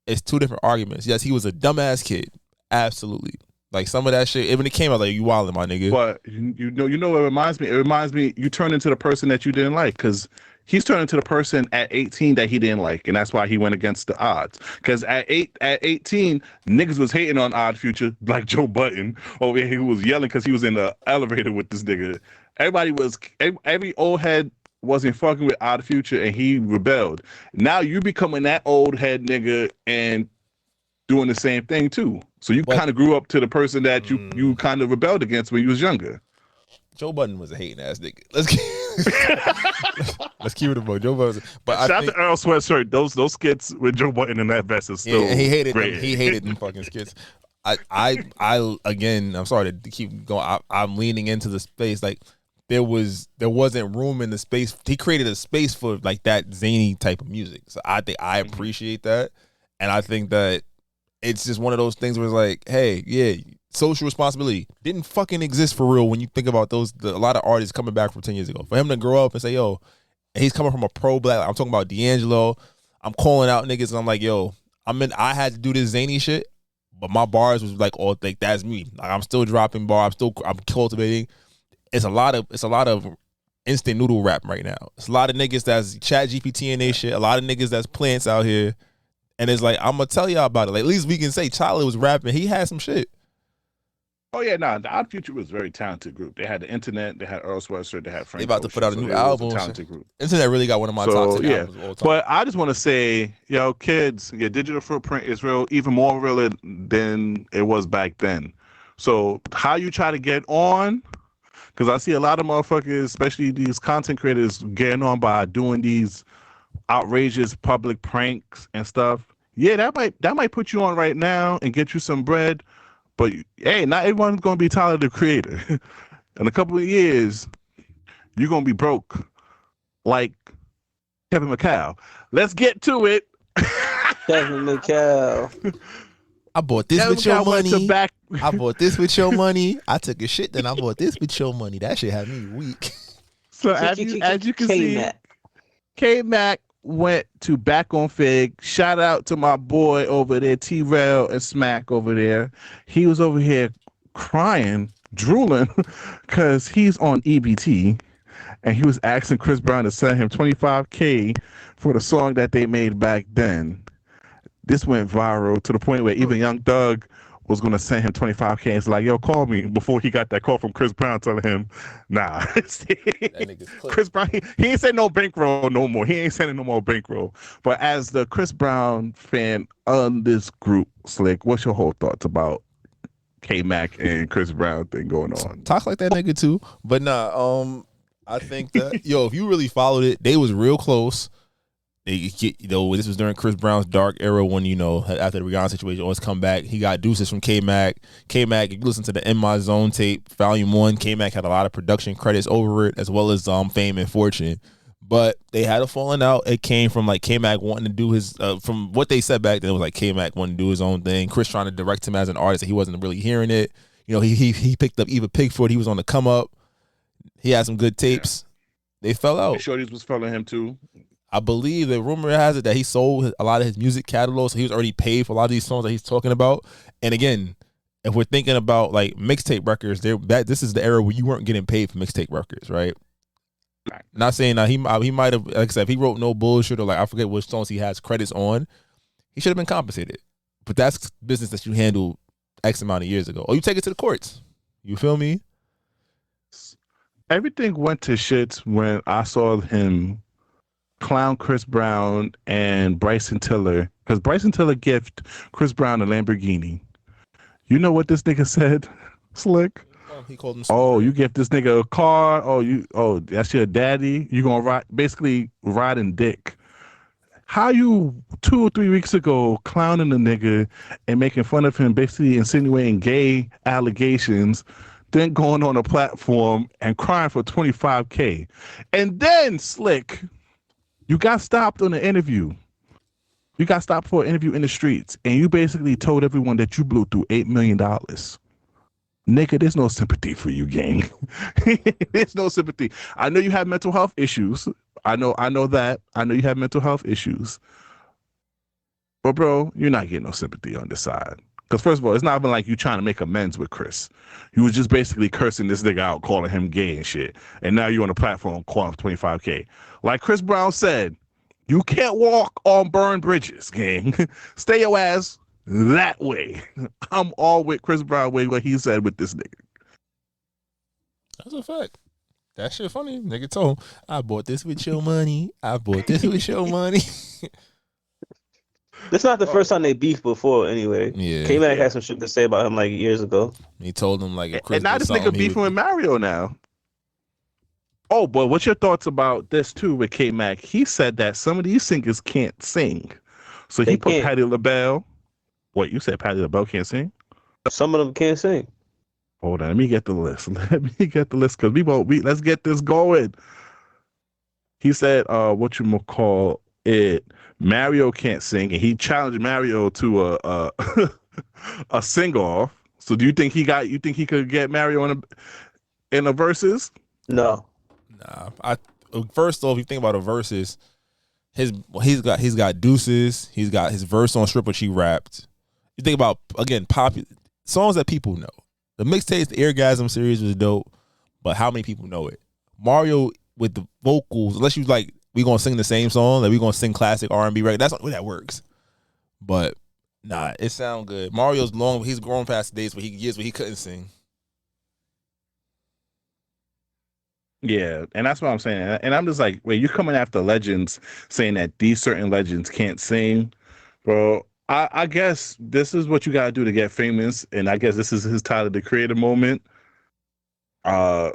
it's two different arguments. Yes, he was a dumbass kid. Absolutely. Like some of that shit, when it came out, like, you wildin', my nigga. But you know what it reminds me? It reminds me you turn into the person that you didn't like, because he's turning into the person at 18 that he didn't like, and that's why he went against the odds. Because at 18, niggas was hating on Odd Future, like Joe Budden. Oh, yeah, he was yelling because he was in the elevator with this nigga. Every old head wasn't fucking with Odd Future, and he rebelled. Now you becoming that old head nigga and doing the same thing too. So you kind of grew up to the person that you kind of rebelled against when you was younger. Joe Budden was a hating ass nigga. Let's keep it a book. Joe Budden. But shout out to Earl Sweatshirt. Those skits with Joe Budden in that vest is still he hated great. Them. He hated them fucking skits. I again, I'm sorry to keep going. I'm leaning into the space. Like there wasn't room in the space. He created a space for like that zany type of music. So I think I appreciate that, and I think that it's just one of those things where it's like, hey, yeah, social responsibility didn't fucking exist for real when you think about a lot of artists coming back from 10 years ago. For him to grow up and say, yo, he's coming from a pro-black, I'm talking about D'Angelo, I'm calling out niggas, and I'm like, yo, I had to do this zany shit, but my bars was like, oh, like, that's me. Like, I'm still dropping bars, I'm cultivating. It's a lot of instant noodle rap right now. It's a lot of niggas that's chat GPT and they shit, a lot of niggas that's plants out here. And it's like, I'm gonna tell y'all about it. Like, at least we can say Charlie was rapping. He had some shit. Oh yeah, the Odd Future was a very talented group. They had the Internet, they had Earl Sweatshirt, they had Frank. They about to put out a new album. Talented group. Internet really got one of my top 10 albums of all time. But I just want to say, yo, kids, your digital footprint is real, even more real than it was back then. So how you try to get on? Because I see a lot of motherfuckers, especially these content creators, getting on by doing these outrageous public pranks and stuff. Yeah, that might put you on right now and get you some bread, but hey, not everyone's gonna be Tyler the Creator. In a couple of years, you're gonna be broke, like Kevin McHale. Let's get to it. Kevin McHale. I bought this Kevin with your McHale money. I bought this with your money. I took a shit, then I bought this with your money. That shit had me weak. So as you can see, K-Mac went to Back on Fig. Shout out to my boy over there, T-Rail and Smack over there. He was over here crying, drooling, because he's on EBT, and he was asking Chris Brown to send him $25K for the song that they made back then. This went viral to the point where even Young Thug was going to send him $25K. It's like, yo, call me, before he got that call from Chris Brown telling him, nah. Chris Brown, he ain't sending no bankroll no more. He ain't sending no more bankroll. But as the Chris Brown fan on this group, Slick, what's your whole thoughts about K-Mac and Chris Brown thing going on? Talk like that nigga too. But nah, I think that, yo, if you really followed it, they was real close. This was during Chris Brown's dark era when, after the Rihanna situation always come back. He got deuces from K-Mac. K-Mac, if you listen to the In My Zone tape, Volume 1, K-Mac had a lot of production credits over it, as well as Fame and Fortune. But they had a falling out. It came from like K-Mac wanting to do his, from what they said back then, it was like K-Mac wanting to do his own thing. Chris trying to direct him as an artist, and he wasn't really hearing it. He picked up Eva Pigford. He was on the come up. He had some good tapes. Yeah. They fell out. Shorties was following him too. I believe the rumor has it that he sold a lot of his music catalog, so he was already paid for a lot of these songs that he's talking about. And again, if we're thinking about like mixtape records, this is the era where you weren't getting paid for mixtape records, right? Not saying that he might have, like I said, if he wrote No Bullshit or like I forget which songs he has credits on, he should have been compensated. But that's business that you handled X amount of years ago, or you take it to the courts. You feel me? Everything went to shit when I saw him clown Chris Brown and Bryson Tiller, because Bryson Tiller gift Chris Brown a Lamborghini. You know what this nigga said, Slick? He called him. Oh, you give this nigga a car. Oh, that's your daddy. You gonna ride, basically riding dick. How you 2 or 3 weeks ago clowning the nigga and making fun of him, basically insinuating gay allegations, then going on a platform and crying for $25K. And then, Slick, you got stopped on an interview. You got stopped for an interview in the streets, and you basically told everyone that you blew through $8 million. Nigga, there's no sympathy for you, gang. There's no sympathy. I know you have mental health issues. I know that. I know you have mental health issues. But bro, you're not getting no sympathy on this side. Because first of all, it's not even like you trying to make amends with Chris. You was just basically cursing this nigga out, calling him gay and shit. And now you're on the platform calling for $25K. Like Chris Brown said, you can't walk on burned bridges, gang. Stay your ass that way. I'm all with Chris Brown way what he said with this nigga. That's a fact. That shit funny. Nigga told him, I bought this with your money. I bought this with your money. This not the first time they beefed before anyway. Yeah. K-Mac had some shit to say about him like years ago. He told him like, if Chris and now did this nigga something, beefing with Mario now. Oh, but what's your thoughts about this too with K-Mac? He said that some of these singers can't sing. So he put Patti LaBelle. What, you said Patti LaBelle can't sing? Some of them can't sing. Hold on, let me get the list. Because let's get this going. He said, Mario can't sing, and he challenged Mario to a sing-off. So do you think he could get Mario in a versus? No. Nah. First off, you think about a versus, he's got Deuces, he's got his verse on Strip, which he rapped. You think about, again, popular songs that people know. The mixtapes, the Eargasm series was dope, but how many people know it? Mario with the vocals, unless you like, we gonna sing the same song, like we gonna sing classic R&B, right? That's not the way that works. But nah, it sound good. Mario's long, he's grown past the days where he couldn't sing. Yeah, and that's what I'm saying. And I'm just like, wait, you're coming after legends, saying that these certain legends can't sing, bro. I guess this is what you gotta do to get famous, and I guess this is his Tyler the Creator moment. Bro,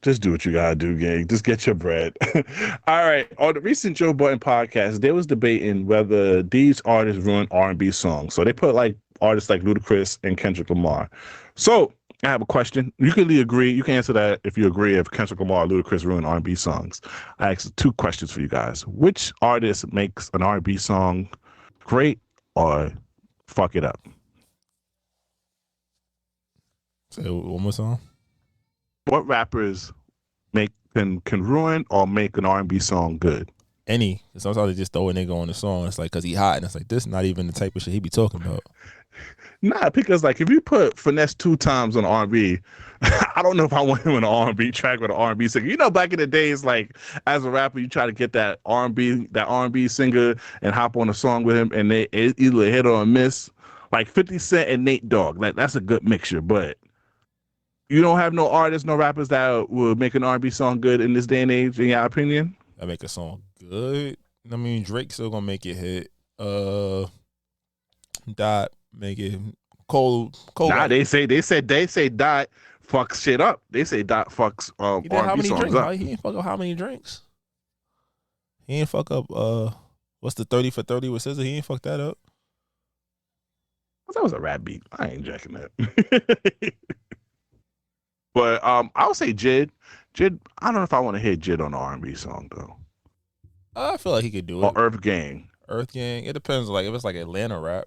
just do what you gotta do, gang. Just get your bread. All right. On the recent Joe Budden podcast, they was debating whether these artists ruin R&B songs. So they put like artists like Ludacris and Kendrick Lamar. So I have a question. You can agree. You can answer that if you agree if Kendrick Lamar or Ludacris ruin R&B songs. I asked 2 questions for you guys. Which artist makes an R&B song great or fuck it up? Say one more song. What rappers can ruin or make an R&B song good? Any. Sometimes they just throw a nigga on the song. It's like, because he hot, and it's like, this not even the type of shit he be talking about. Nah, because like if you put Finesse 2 times on R&B, I don't know if I want him in an R&B track with an R&B singer. You know, back in the days, like as a rapper, you try to get that R&B singer and hop on a song with him, and they either hit or miss. Like 50 Cent and Nate Dogg, like that's a good mixture. But you don't have no artists, no rappers that will make an R&B song good in this day and age, in your opinion? That make a song good. I mean, Drake's still gonna make it hit. Dot make it cold. Nah, they say Dot fucks shit up. They say Dot fucks R&B songs up. He ain't fuck up how many drinks? He ain't fuck up what's the 30 for 30 with SZA? He ain't fuck that up. That was a rap beat. I ain't jacking that. But I would say Jid. Jid, I don't know if I want to hear Jid on an R&B song though. I feel like he could do it. Or Earth Gang. It depends. Like if it's like Atlanta rap.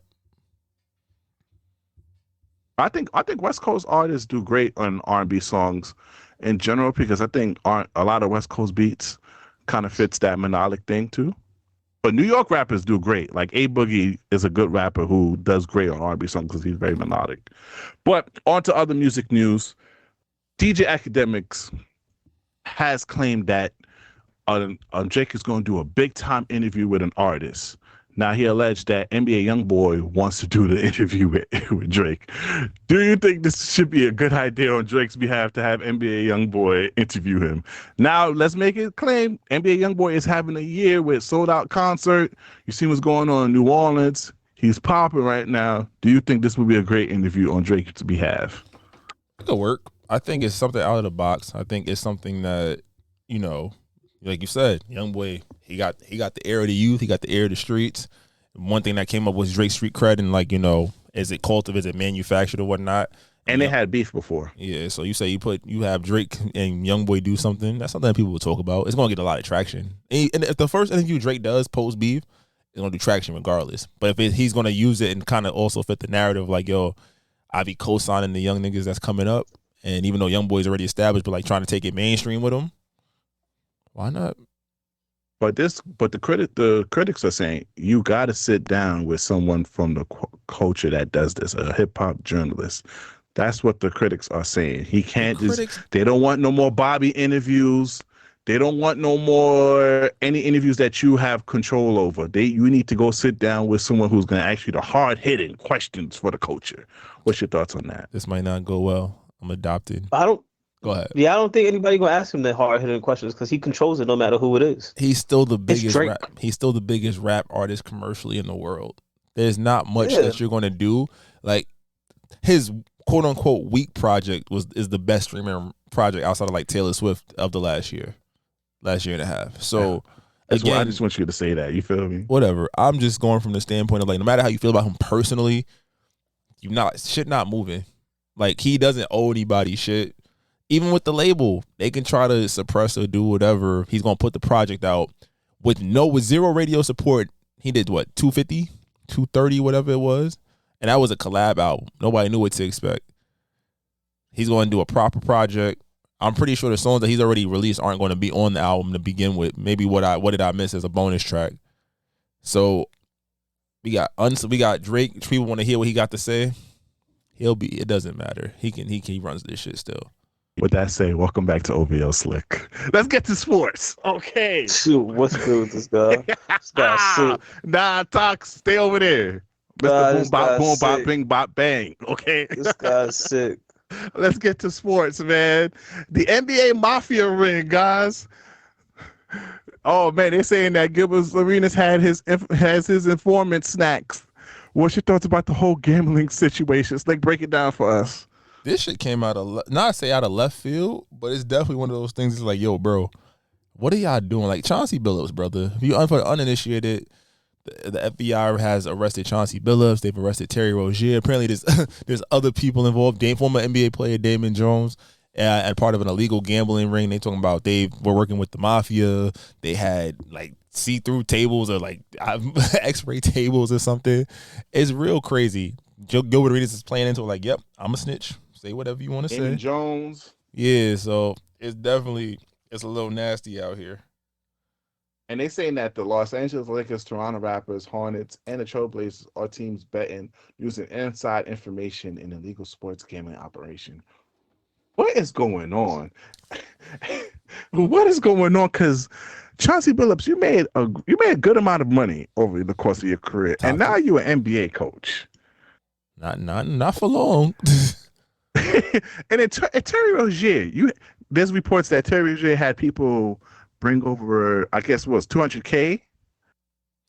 I think West Coast artists do great on R&B songs in general, because I think a lot of West Coast beats kind of fits that melodic thing too. But New York rappers do great. Like A Boogie is a good rapper who does great on R&B songs because he's very melodic. But on to other music news. DJ Academics has claimed that Drake is going to do a big time interview with an artist. Now he alleged that NBA YoungBoy wants to do the interview with Drake. Do you think this should be a good idea on Drake's behalf to have NBA YoungBoy interview him? Now let's make it claim NBA YoungBoy is having a year with sold out concert. You see what's going on in New Orleans. He's popping right now. Do you think this would be a great interview on Drake's behalf? It could work. I think it's something out of the box. I think it's something that, you know, like you said, young boy, he got the air of the youth. He got the air of the streets. One thing that came up was Drake's street cred, and like, you know, is it cultivated, is it manufactured or whatnot? And they had beef before. Yeah, so you say you have Drake and Youngboy do something. That's something that people will talk about. It's gonna get a lot of traction. And if the first interview Drake does post beef, it's gonna do traction regardless. But if he's gonna use it and kind of also fit the narrative, like, yo, I be co-signing the young niggas that's coming up, and even though Youngboy's already established, but like trying to take it mainstream with him, why not? But the critics are saying you got to sit down with someone from the culture that does this, a hip hop journalist. That's what the critics are saying. He can't they don't want no more Bobby interviews. They don't want no more any interviews that you have control over. You need to go sit down with someone who's going to ask you the hard-hitting questions for the culture. What's your thoughts on that? This might not go well. I'm adopted. Go ahead. Yeah, I don't think anybody gonna ask him the hard-hitting questions because he controls it no matter who it is. He's still the biggest He's still the biggest rap artist commercially in the world. There's not much that you're gonna do. Like his quote unquote weak project is the best streaming project outside of like Taylor Swift of the last year and a half. So that's why I just want you to say that. You feel me? Whatever. I'm just going from the standpoint of like, no matter how you feel about him personally, shit not moving. Like he doesn't owe anybody shit. Even with the label, they can try to suppress or do whatever. He's gonna put the project out with zero radio support. He did what, 250, 230, whatever it was, and that was a collab album. Nobody knew what to expect. He's going to do a proper project. I'm pretty sure the songs that he's already released aren't going to be on the album to begin with. Maybe what did I miss as a bonus track. So we got Drake. People want to hear what he got to say. It doesn't matter. He runs this shit still. With that say, welcome back to OVO Slick. Let's get to sports. Okay. Shoot, what's good with this guy? This guy's sick. Nah, talk. Stay over there. Mr. Boom, bop, bing, bop, bang. Okay. This guy's sick. Let's get to sports, man. The NBA Mafia ring, guys. Oh, man, they're saying that Gilbert Arenas has his informant snacks. What's your thoughts about the whole gambling situation? Slick, break it down for us. This shit came out of out of left field, but it's definitely one of those things. It's like, yo, bro, what are y'all doing? Like Chauncey Billups, brother. If you're uninitiated, the FBI has arrested Chauncey Billups. They've arrested Terry Rozier. Apparently, there's other people involved. Former NBA player Damon Jones, and part of an illegal gambling ring. They talking about they were working with the mafia. They had like see-through tables or like X-ray tables or something. It's real crazy. Gilbert Arenas is playing into it like, yep, I'm a snitch. Say whatever you want to say. Jones. Yeah, so it's a little nasty out here. And they saying that the Los Angeles Lakers, Toronto Raptors, Hornets, and the Trailblazers are teams betting using inside information in illegal sports gambling operation. What is going on? What is going on? Because Chauncey Billups, you made a good amount of money over the course of your career, and now you're an NBA coach. Not for long. And Terry Rozier, there's reports that Terry Rozier had people bring over, I guess it was $200K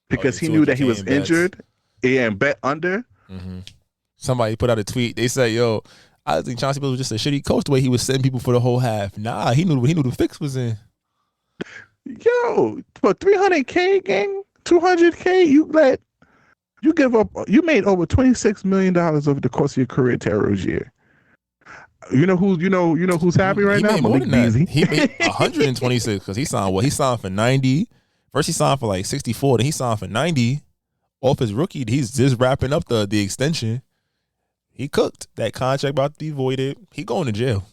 because he knew that he was injured and bet under. Mm-hmm. Somebody put out a tweet. They said, yo, I think Chauncey Billups was just a shitty coach the way he was sending people for the whole half. Nah, he knew the fix was in. Yo, for $300K, gang, $200K, you give up. You made over $26 million over the course of your career, Terry Rozier. You know who's happy right now? Malik Beasley. He made 126 because he signed what? He signed for 90. First he signed for like 64, then he signed for 90 off his rookie. He's just wrapping up the extension. He cooked. That contract about to be voided. He going to jail.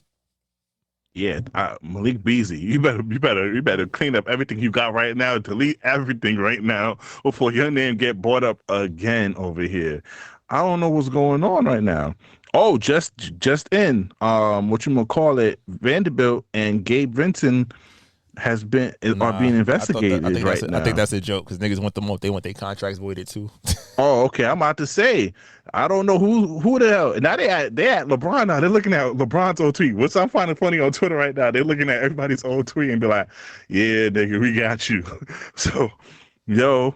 Yeah, Malik Beasley, you better clean up everything you got right now, delete everything right now before your name get brought up again over here. I don't know what's going on right now. Oh, just in Vanderbilt and Gabe Vincent are being investigated now. I think that's a joke because niggas want they want their contracts voided too. Oh, okay. I'm about to say, I don't know who the hell. Now they at LeBron now. They're looking at LeBron's old tweet, which I'm finding funny on Twitter right now. They're looking at everybody's old tweet and be like, yeah, nigga, we got you. So, yo,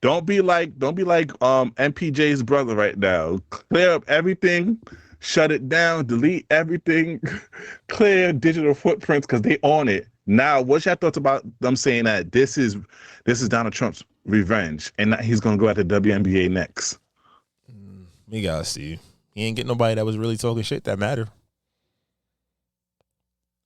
Don't be like MPJ's brother right now. Clear up everything, shut it down, delete everything, clear digital footprints because they own it. Now, what's your thoughts about them saying that this is Donald Trump's revenge and that he's gonna go at the WNBA next? We gotta see. He ain't getting nobody that was really talking shit that matter.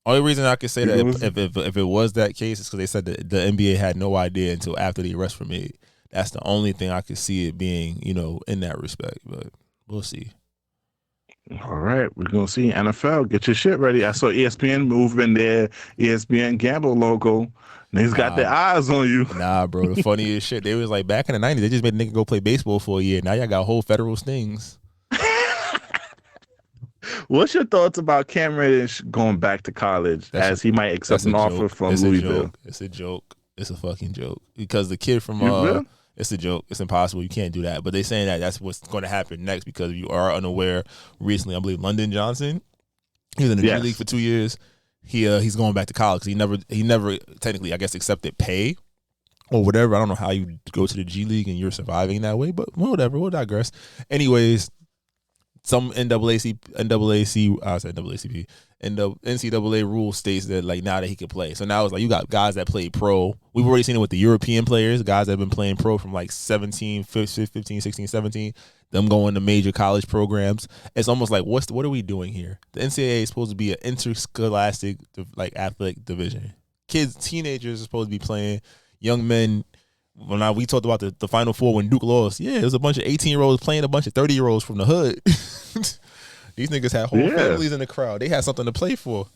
Only reason I could say that if it was that case is because they said that the NBA had no idea until after the arrests were made. That's the only thing I could see it being, in that respect. But we'll see. All right, we're gonna see. NFL, get your shit ready. I saw ESPN moving their ESPN Gamble logo. Niggas got their eyes on you. Nah, bro. The funniest shit, they was like back in the 90s, they just made a nigga go play baseball for a year. Now y'all got whole federal stings. What's your thoughts about Cam Reddish going back to college as he might accept an offer from Louisville? It's a joke. It's a fucking joke. Because the kid from it's a joke. It's impossible. You can't do that. But they're saying that that's what's going to happen next because you are unaware. Recently, I believe London Johnson, he was in the G League for 2 years. He's going back to college. He never technically, I guess, accepted pay or whatever. I don't know how you go to the G League and you're surviving that way, but whatever. We'll digress. Anyways, some NCAA rule states that like now that he can play. So now it's like you got guys that play pro. We've already seen it with the European players, guys that have been playing pro from like 17, 15, 16, 17, them going to major college programs. It's almost like what are we doing here? The NCAA is supposed to be an interscholastic like athletic division. Kids, teenagers are supposed to be playing. Young men. When we talked about the Final Four when Duke lost, it was a bunch of 18-year-olds playing a bunch of 30-year-olds from the hood. These niggas had whole families in the crowd. They had something to play for.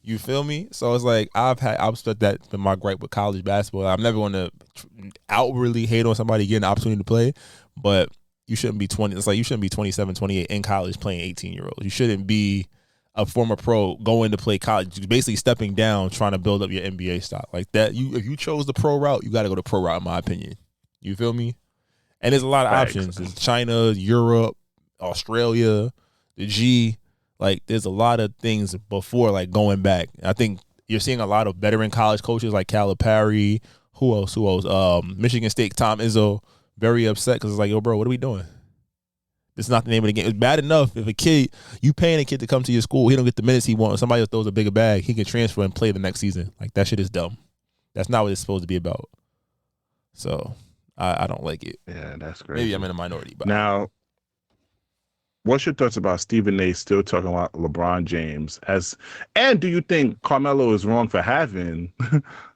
You feel me? So it's like I've spent that been my gripe with college basketball. I'm never going to outwardly hate on somebody getting the opportunity to play, but you shouldn't be 20. It's like you shouldn't be 27, 28 in college playing 18-year-olds. You shouldn't be a former pro going to play college, you're basically stepping down, trying to build up your NBA stock like that. If you chose the pro route, you got to go the pro route, in my opinion. You feel me? And there's a lot of options. There's China, Europe, Australia, the G. Like there's a lot of things before like going back. I think you're seeing a lot of veteran college coaches like Calipari. Who else? Michigan State, Tom Izzo, very upset because it's like, yo, bro, what are we doing? It's not the name of the game. It's bad enough if you paying a kid to come to your school, he don't get the minutes he wants. Somebody else throws a bigger bag, he can transfer and play the next season. Like that shit is dumb. That's not what it's supposed to be about. So I don't like it. Yeah, that's great. Maybe I'm in a minority. But now, what's your thoughts about Stephen A. still talking about LeBron James and do you think Carmelo is wrong for having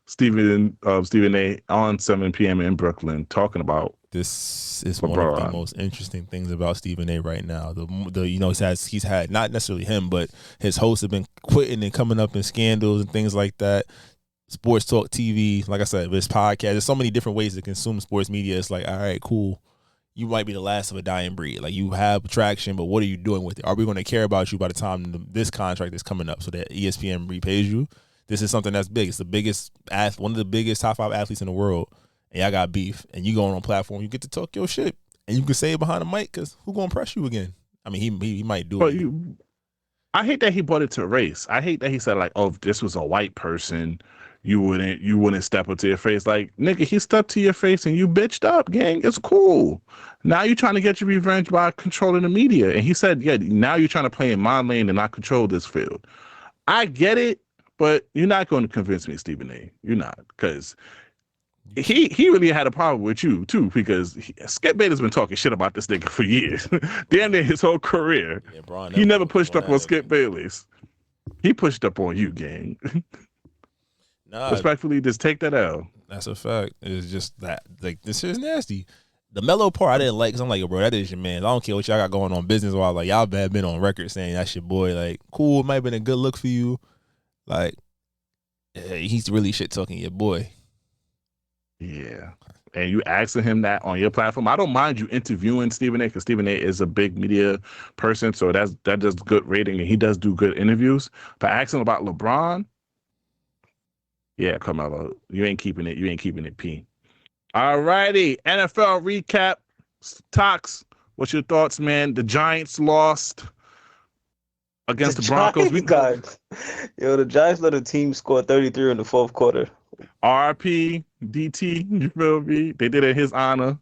Stephen A. on 7 p.m. in Brooklyn talking about? This is one of the most interesting things about Stephen A. right now. He's had not necessarily him, but his hosts have been quitting and coming up in scandals and things like that. Sports talk TV, like I said, this podcast. There's so many different ways to consume sports media. It's like, all right, cool. You might be the last of a dying breed. Like you have traction, but what are you doing with it? Are we going to care about you by the time this contract is coming up so that ESPN repays you? This is something that's big. It's the biggest, one of the biggest top 5 athletes in the world. And y'all got beef, and you going on platform, you get to talk your shit, and you can say it behind the mic, because who gonna press you again? I mean, he might do it. I hate that he brought it to race. I hate that he said like, oh, if this was a white person, you wouldn't step up to your face. Like, nigga, he stepped to your face and you bitched up, gang. It's cool. Now you're trying to get your revenge by controlling the media. And he said, yeah, now you're trying to play in my lane and not control this field. I get it, but you're not going to convince me, Stephen A. You're not, because he really had a problem with you too, because Skip Bayless been talking shit about this nigga for years. Damn near his whole career. Yeah, he never pushed up on Skip Bayless. He pushed up on you, gang. Respectfully, just take that L. That's a fact. It's just that, like, this shit is nasty. The mellow part I didn't like, because I'm like, yo, bro, that is your man. I don't care what y'all got going on business-wise. Like, y'all been on record saying that's your boy. Like, cool, it might have been a good look for you. Like, he's really shit-talking your boy. Yeah. And you asking him that on your platform. I don't mind you interviewing Stephen A. because Stephen A. is a big media person, so that does good rating, and he does do good interviews. But asking about LeBron, yeah, Carmelo, you ain't keeping it P. All righty, NFL recap. Tox, what's your thoughts, man? The Giants lost against the Broncos. The Giants let a team score 33 in the fourth quarter. RP, DT, you feel me? They did it in his honor.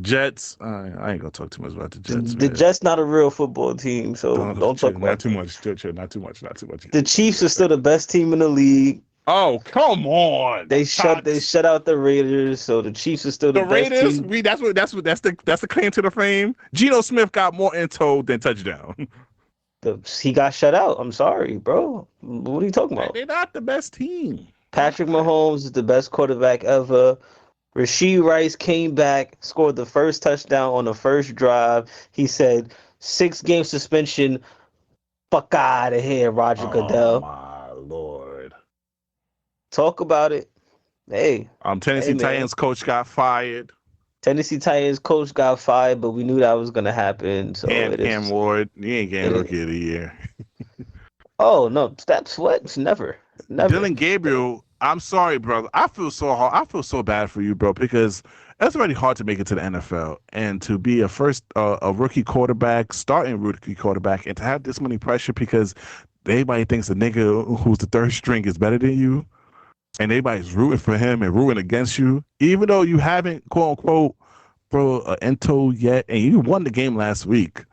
Jets. I ain't gonna talk too much about the Jets. The Jets not a real football team, so don't talk about not too much. Not too much. The Chiefs are still the best team in the league. Oh, come on! They shut out the Raiders, so the Chiefs are still the best Raiders. team. That's the claim to the fame. Geno Smith got more into than touchdown. He got shut out. I'm sorry, bro. What are you talking about? They're not the best team. Patrick Mahomes is the best quarterback ever. Rashee Rice came back, scored the first touchdown on the first drive. He said, 6-game suspension. Fuck out of here, Roger Goodell. Oh, my Lord. Talk about it. Hey. Tennessee Titans coach got fired. Tennessee Titans coach got fired, but we knew that was going to happen. So Cam Ward, he ain't getting Rookie of the Year. Oh, no. That's what? Never. Dylan Gabriel, I'm sorry, brother. I feel so bad for you, bro, because it's already hard to make it to the NFL and to be a rookie quarterback, starting rookie quarterback, and to have this many pressure because everybody thinks the nigga who's the third string is better than you. And everybody's rooting for him and rooting against you, even though you haven't, quote unquote, bro, ento yet, and you won the game last week.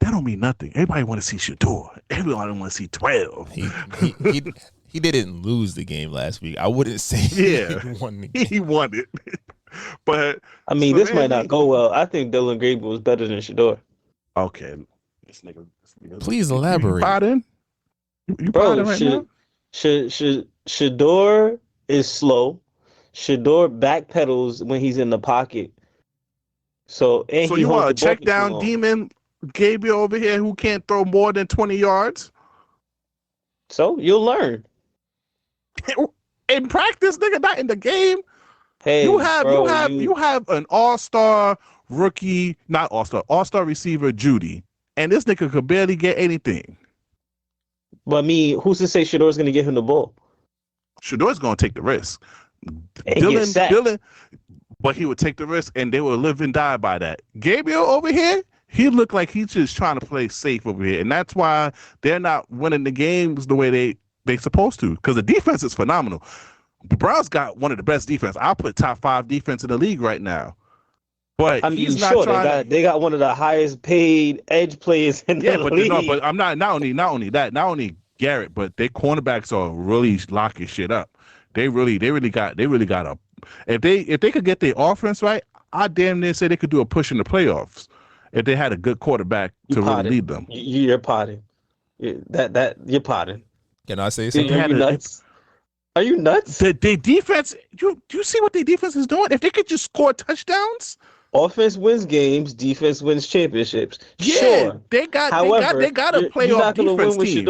That don't mean nothing. Everybody want to see Shador. Everybody want to see 12. He didn't lose the game last week. I wouldn't say he won the game. He won it. But I mean, this might not go well. I think Dylan Gabriel was better than Shador. Okay, this nigga please elaborate. You bro, right now? Shador is slow. Shador backpedals when he's in the pocket. So you want a check down demon Gabriel over here who can't throw more than 20 yards? So you'll learn. In practice, nigga, not in the game. Hey, you have an all-star rookie, not all-star receiver Judy, and this nigga could barely get anything. But who's to say Shador's going to give him the ball? Shador's going to take the risk. Dylan, but he would take the risk, and they will live and die by that. Gabriel over here, he looked like he's just trying to play safe over here, and that's why they're not winning the games the way they supposed to, because the defense is phenomenal. The Browns got one of the best defense. I'll put top 5 defense in the league right now. But he's not trying. They got one of the highest paid edge players in the league. But I'm not only Garrett, but their cornerbacks are really locking shit up. They really got a. If they could get their offense right, I damn near say they could do a push in the playoffs if they had a good quarterback to really lead them. You're potting. You're potting. Can I say something? Are you nuts? Are you nuts? The defense. You see what their defense is doing? If they could just score touchdowns. Offense wins games, defense wins championships. Yeah, sure. They got a playoff defense team.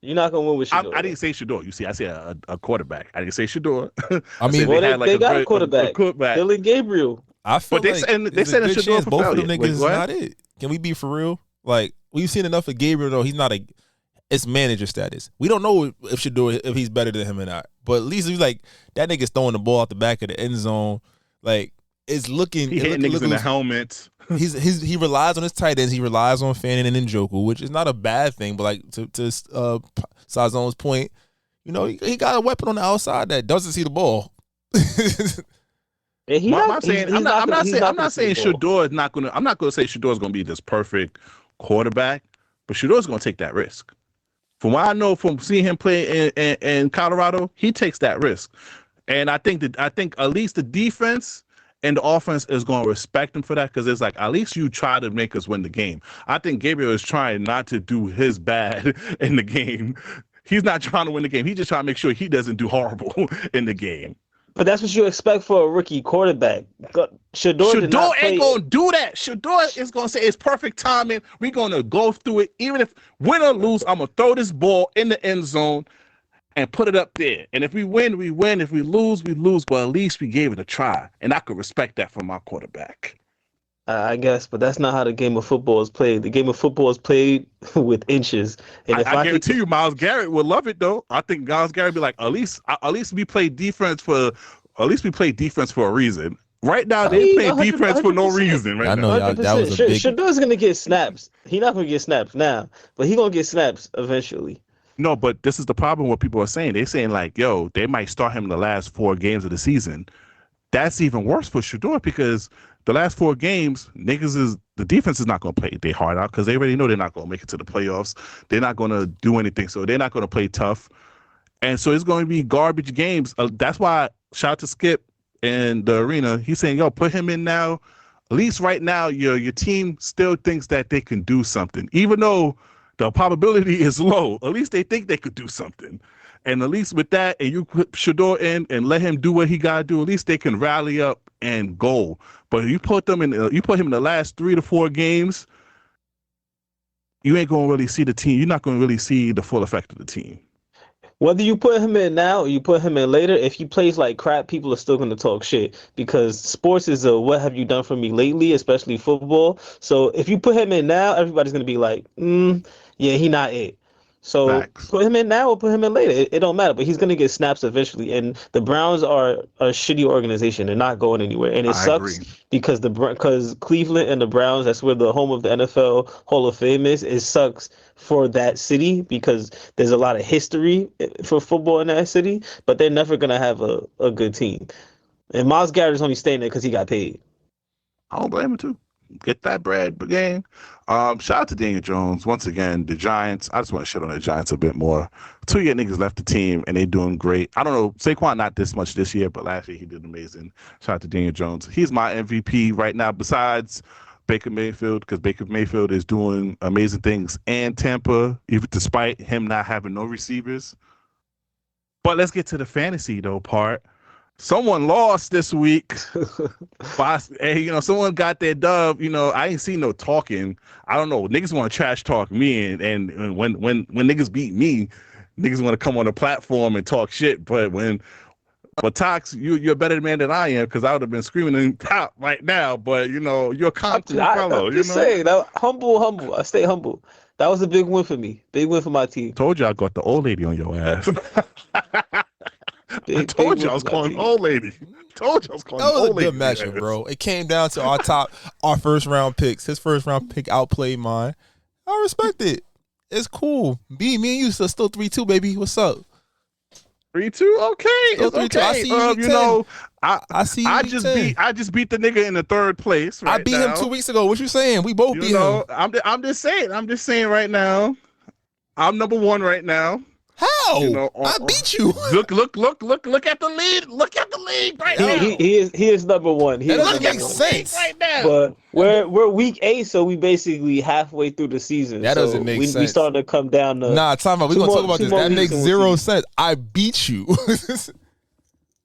You're not gonna win with Shador. I didn't say Shador. You see, I said a quarterback. I didn't say Shador. I mean, they got a quarterback. Dylan Gabriel. I feel they said that Shador both of them niggas is not it. Can we be for real? Like, we've seen enough of Gabriel though. He's not it's manager status. We don't know if Shador, if he's better than him or not. But at least he's like, that nigga's throwing the ball out the back of the end zone. Like, it's looking. He hit niggas in the helmet. He relies on his tight ends. He relies on Fannin and Njoku, which is not a bad thing. But like to Sazone's point, he got a weapon on the outside that doesn't see the ball. I'm not saying Shador is not gonna. I'm not gonna say Shador is gonna be this perfect quarterback, but Shador's gonna take that risk. From what I know from seeing him play in Colorado, he takes that risk, and I think at least the defense and the offense is going to respect him for that, because it's like, at least you try to make us win the game. I think Gabriel is trying not to do his bad in the game. He's not trying to win the game. He's just trying to make sure he doesn't do horrible in the game. But that's what you expect for a rookie quarterback. Shador ain't going to do that. Shador is going to say it's perfect timing. We're going to go through it. Even if win or lose, I'm going to throw this ball in the end zone and put it up there. And if we win, we win. If we lose, we lose. But at least we gave it a try. And I could respect that from my quarterback. I guess, but that's not how the game of football is played. The game of football is played with inches. And I guarantee you, Myles Garrett would love it, though. I think Myles Garrett would be like, at least we play defense for a reason. Right now, they play defense for no reason. Right now, that was a big. Shador's gonna get snaps. He's not gonna get snaps now, but he's gonna get snaps eventually. No, but this is the problem. What people are saying, they're saying like, yo, they might start him in the last 4 games of the season, that's even worse for Shador because the last 4 games, the defense is not going to play their heart out because they already know they're not going to make it to the playoffs. They're not going to do anything, so they're not going to play tough. And so it's going to be garbage games. That's why shout out to Skip and the arena. He's saying, yo, put him in now. At least right now, your team still thinks that they can do something. Even though the probability is low, at least they think they could do something. And at least with that, and you put Shador in and let him do what he got to do, at least they can rally up and go. But if you put him in the last 3 to 4 games, you ain't going to really see the team. You're not going to really see the full effect of the team. Whether you put him in now or you put him in later, if he plays like crap, people are still going to talk shit because sports is a what have you done for me lately, especially football. So if you put him in now, everybody's going to be like, yeah, he not it. So put him in now or put him in later. It don't matter, but he's going to get snaps eventually. And the Browns are a shitty organization. They're not going anywhere. And it sucks because Cleveland and the Browns, that's where the home of the NFL Hall of Fame is. It sucks for that city because there's a lot of history for football in that city, but they're never going to have a good team. And Myles Garrett is only staying there because he got paid. I don't blame him too. Get that bread, gang. Shout out to Daniel Jones. Once again, the Giants. I just want to shit on the Giants a bit more. 2 year niggas left the team, and they doing great. I don't know. Saquon not this much this year, but last year he did amazing. Shout out to Daniel Jones. He's my MVP right now besides Baker Mayfield because Baker Mayfield is doing amazing things in Tampa, even despite him not having no receivers. But let's get to the fantasy, though, part. Someone lost this week. Someone got their dub. I ain't seen no talking. I don't know. Niggas want to trash talk me, and when niggas beat me, niggas want to come on the platform and talk shit. But Tox, you're a better man than I am because I would have been screaming in top right now. But you're a calm fellow. I'm just saying, humble. I stay humble. That was a big win for me. Big win for my team. Told you I got the old lady on your ass. I told you I was calling old lady. That was a good matchup, bro. It came down to our first round picks. His first round pick outplayed mine. I respect it. It's cool. Me and you still 3-2, baby. What's up? 3-2, okay. It's 3-2. Okay. I see you. I just beat the nigga in the 3rd place. Right I beat him 2 weeks ago. What you saying? We both beat him. I'm just saying right now. I'm number 1 right now. How? I beat you. Look at the lead. Look at the lead right now. He is number 1. That doesn't make sense right now. But we're week 8, so we basically halfway through the season. That doesn't make sense. We started to come down to time out. We're gonna talk about this. That makes 0 sense. I beat you.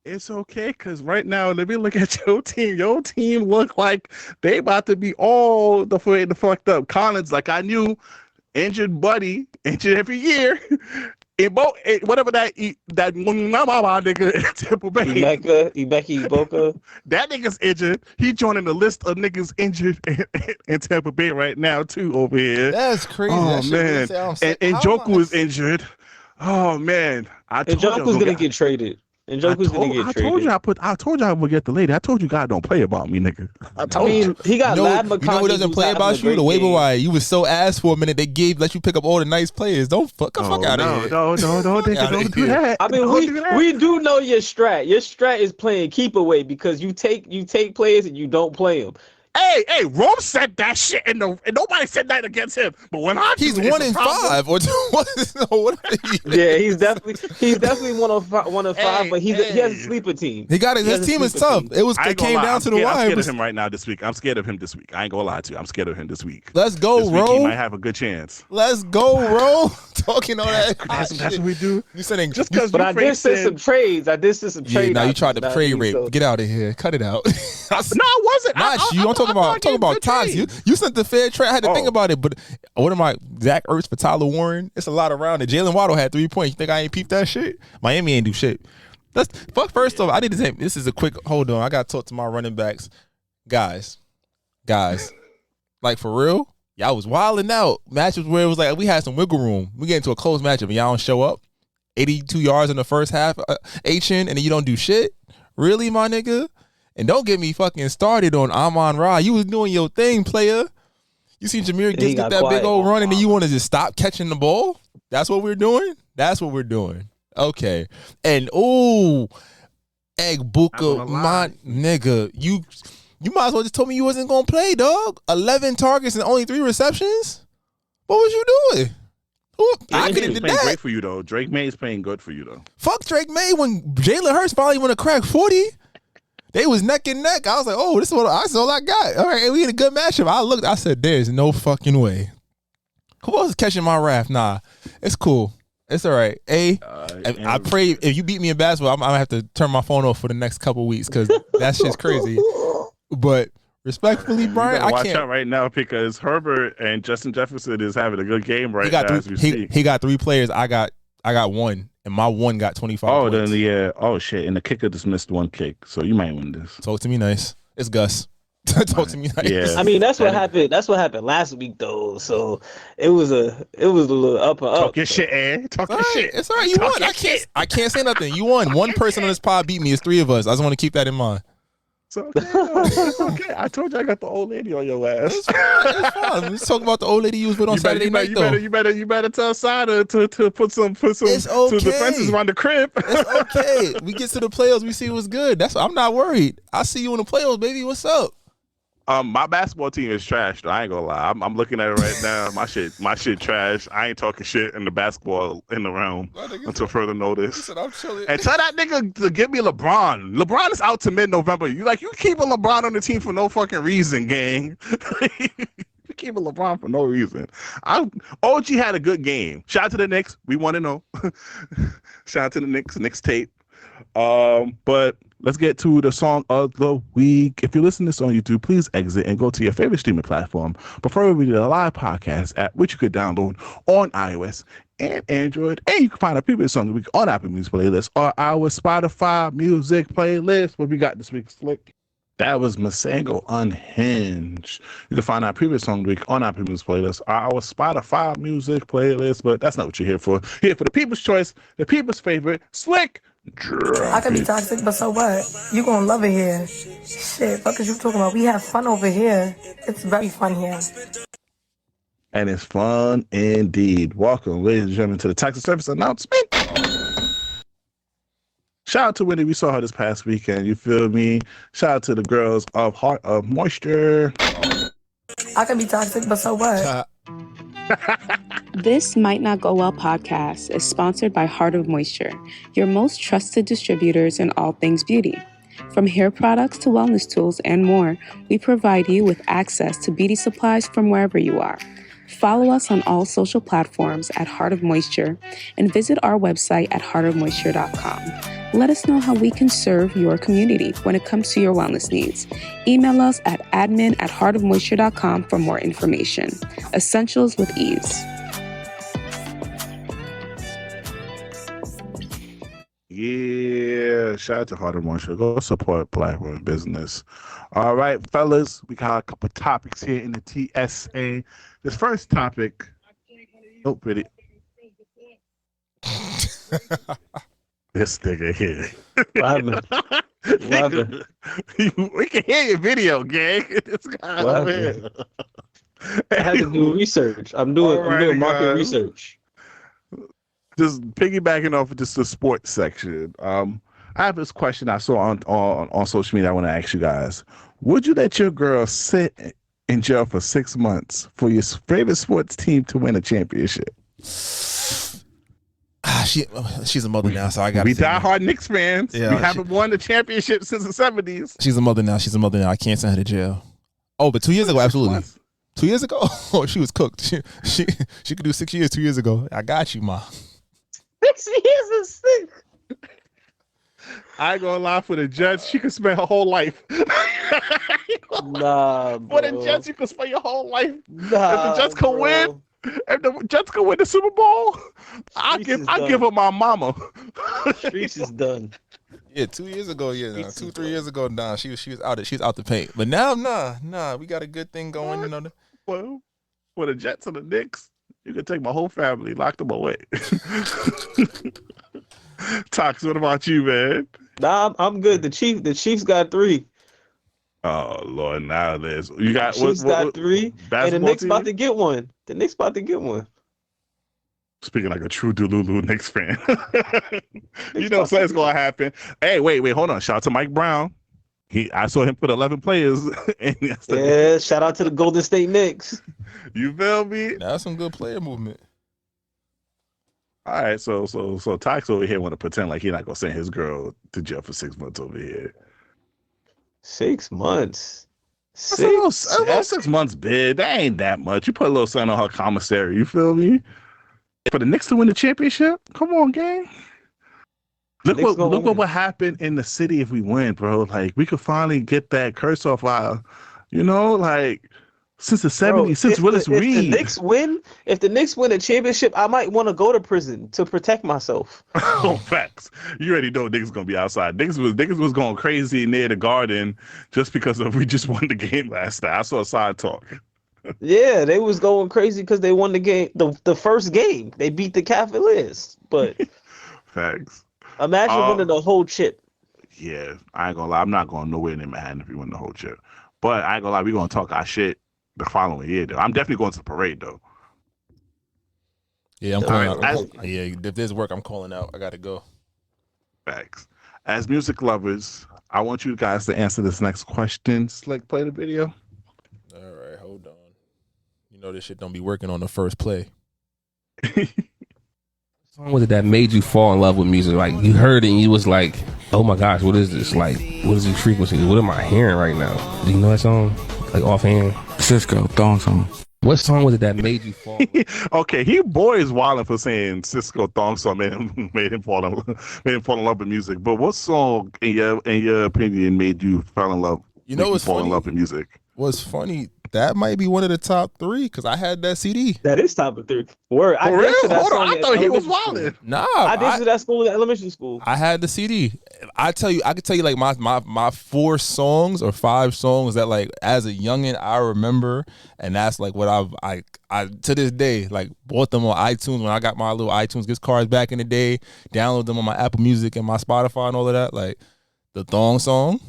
It's okay, because right now, let me look at your team. Your team look like they about to be all the fucked up. Collins, like I knew, injured buddy, injured every year. Whatever that nigga in Tampa Bay. Ibeka Iboka. That nigga's injured. He joining the list of niggas injured in Tampa Bay right now, too, over here. That's crazy. Oh, man. And Njoku is injured. Oh, man. Njoku's going to get traded. And Njoku's going to get traded. I told you I would get the lady. I told you God don't play about me, nigga. He got Lad McConkey. You know who doesn't play about you? The waiver wire. You was so ass for a minute. They let you pick up all the nice players. Don't fuck out of here. No, don't do that. I mean, we do know your strat. Your strat is playing keep away because you take players and you don't play them. Hey, Rome said that shit, and nobody said that against him. But when he's 1 in 5 or 2. Yeah, he's definitely 1 of 5. But he has a sleeper team. His team is tough. It came down to the wire. I'm scared of him right now this week. I'm scared of him this week. I ain't gonna lie to you. I'm scared of him this week. Let's go, Ro. He might have a good chance. Let's go, Ro. Talking all that. That's what we do. You saying just because? But I did see some trades. Yeah, now you tried to trade rape. So. Get out of here. Cut it out. No, I wasn't. Not you. I'm talking about Tox. You sent the fair trade. I had to think about it. But what am I? Zach Ertz for Tyler Warren? It's a lot around it. Jalen Waddle had 3 points. You think I ain't peeped that shit? Miami ain't do shit. First off, I need to say this is a quick hold on. I got to talk to my running backs. Guys. Like for real? Y'all was wilding out. Matchups where it was like we had some wiggle room. We get into a close matchup and y'all don't show up. 82 yards in the first half, and then you don't do shit? Really, my nigga? And don't get me fucking started on Amon-Ra. You was doing your thing, player. You seen Jahmyr Gibbs get that big old run, and then you want to just stop catching the ball? That's what we're doing? That's what we're doing. Okay. And, Egg Not Buka, gonna my lie. nigga. You might as well just told me you wasn't gonna play, dog. 11 targets and only 3 receptions. What was you doing? I Drake could May have is did playing that. great for you though. Drake May is playing good for you though. Fuck Drake May when Jalen Hurts finally went to crack 40. They was neck and neck. I was like, oh, this is all I got. All right, we had a good matchup. I looked. I said, there's no fucking way. Who else is catching my wrath? Nah, it's cool. It's all right. I pray if you beat me in basketball, I'm gonna have to turn my phone off for the next couple weeks because that shit's crazy. But respectfully, Brian, I watch can't. out right now because Herbert and Justin Jefferson is having a good game right now as we speak. He got 3 players. I got 1, and my 1 got 25 Oh, points. then yeah. Oh shit! And the kicker just missed 1 kick, so you might win this. Talk to me nice. It's Gus. Talk to me nice. Yeah. I mean, that's what happened. That's what happened last week, though. So it was a little up and up. Talk your shit, Ed. Talk your shit. It's all right. You won. I can't say nothing. You won. One person on this pod beat me. It's 3 of us. I just want to keep that in mind. It's okay. It's okay. I told you I got the old lady on your ass. It's fine. Let's talk about the old lady you was with on Saturday night, though. You better tell Sada to put some It's okay. to the fences around the crib. It's okay. We get to the playoffs. We see what's good. I'm not worried. I see you in the playoffs, baby. What's up? My basketball team is trash. Though. I ain't gonna lie. I'm looking at it right now. My shit trash. I ain't talking shit in the basketball in the realm until further notice. I'm chilling. And tell that nigga to give me LeBron. LeBron is out to mid-November. You keeping LeBron on the team for no fucking reason, gang. You keeping LeBron for no reason. OG had a good game. Shout out to the Knicks. We want to know. Shout out to the Knicks tape. But let's get to the song of the week. If you're listening to this on YouTube, please exit and go to your favorite streaming platform, preferably the live podcast app, which you could download on iOS and Android. And you can find our previous song of the week on Apple Music playlist or our Spotify music playlist. What we got this week, Slick? That was Masango Unhinged. You can find our previous song of the week on Apple Music playlist or our Spotify music playlist, but that's not what you're here for. You're here for the people's choice, the people's favorite, Slick. I could be toxic, but so what? You gonna love it here. Shit, fuck is you talking about? We have fun over here. It's very fun here. And it's fun indeed. Welcome, ladies and gentlemen, to the Taxi Service announcement. Shout out to Wendy. We saw her this past weekend. You feel me? Shout out to the girls of Heart of Moisture. I could be toxic, but so what? This Might Not Go Well podcast is sponsored by Heart of Moisture, your most trusted distributors in all things beauty. From hair products to wellness tools and more, we provide you with access to beauty supplies from wherever you are. Follow us on all social platforms at Heart of Moisture and visit our website at heartofmoisture.com. Let us know how we can serve your community when it comes to your wellness needs. Email us at admin@heartofmoisture.com for more information. Essentials with ease. Yeah, shout out to Heart of Moisture. Go support Black-owned business. All right, fellas, we got a couple topics here in the TSA. This first topic. Oh, pretty. This nigga here. What happened? We can hear your video, gang. This guy over here. I had to do research. I'm doing market research. Just piggybacking off of just the sports section. I have this question I saw on social media. I want to ask you guys: would you let your girl sit in jail for 6 months for your favorite sports team to win a championship? She's a mother now, so I got. We die-hard Knicks fans. Yeah, we haven't won the championship since the 70s. She's a mother now. I can't send her to jail. Oh, but 2 years ago, absolutely. 2 years ago, oh, she was cooked. She could do 6 years. 2 years ago, I got you, ma. 6 years is sick. I ain't gonna lie, for the Jets, she could spend her whole life. Nah, bro. For the Jets, you could spend your whole life. Nah, if the Jets could win, if the Jets could win the Super Bowl, I give her my mama. Streets is done. Yeah, 2 years ago, 2-3 years ago, nah, she was out the paint. But now, nah, we got a good thing going, you know. Well, for the Jets and the Knicks, you can take my whole family, lock them away. Tox, what about you, man? Nah, I'm good. The Chiefs got 3. Oh Lord, now there's you got Chiefs got 3, and the Knicks team? about to get one. The Knicks about to get one. Speaking like a true Delulu Knicks fan. You know something's gonna happen. Hey, wait, hold on. Shout out to Mike Brown. I saw him put 11 players. Yeah, shout out to the Golden State Knicks. You feel me? That's some good player movement. All right, so Tyx over here want to pretend like he's not gonna send his girl to jail for 6 months over here. 6 months. That's a little 6 months bid. That ain't that much. You put a little something on her commissary. You feel me? For the Knicks to win the championship, come on, gang. Look what happened in the city if we win, bro. Like we could finally get that curse off our, like since the 70s, since Willis Reed. If the Knicks win a championship, I might want to go to prison to protect myself. Oh, facts. You already know niggas gonna be outside. Niggas was going crazy near the Garden just because we just won the game last night. I saw a side talk. Yeah, they was going crazy because they won the game, the first game. They beat the Cavaliers. But facts. Imagine winning the whole chip. Yeah, I ain't gonna lie. I'm not going nowhere near Manhattan if we win the whole chip. But I ain't gonna lie, we gonna talk our shit the following year though. I'm definitely going to the parade though. Yeah, I'm calling out. If there's work, I'm calling out. I gotta go. Facts. As music lovers, I want you guys to answer this next question. Slick, play the video. All right, hold on. You know this shit don't be working on the first play. What song was it that made you fall in love with music? Like you heard it and you was like, oh my gosh, what is this? Like, what is these frequencies? What am I hearing right now? Do you know that song? Like offhand? Cisco, thong song. What song was it that made you fall? Okay, he boy is wilding for saying Cisco thong song made him fall in love with music. But what song in your opinion made you fall in love? You know what's funny? Fall in love with music. What's funny? That might be one of the top 3 because I had that CD. That is top 3. Word. For real? Hold on, I thought he was wilding. Nah, I did to that school, elementary school. I had the CD. I could tell you like my 4 songs or 5 songs that like as a youngin I remember, and that's like what I to this day like bought them on iTunes when I got my little iTunes gift cards back in the day. Download them on my Apple Music and my Spotify and all of that. Like the thong song,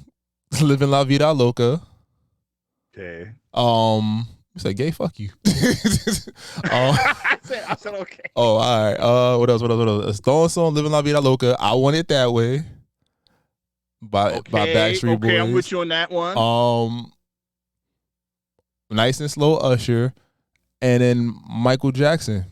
"Living La Vida Loca." Okay. You said gay, fuck you. I said okay. Oh, all right. What else? A thong song, "Living La Vida Loca." "I Want It That Way" by Backstreet Boys. Okay, I'm with you on that one. "Nice and Slow" Usher, and then Michael Jackson,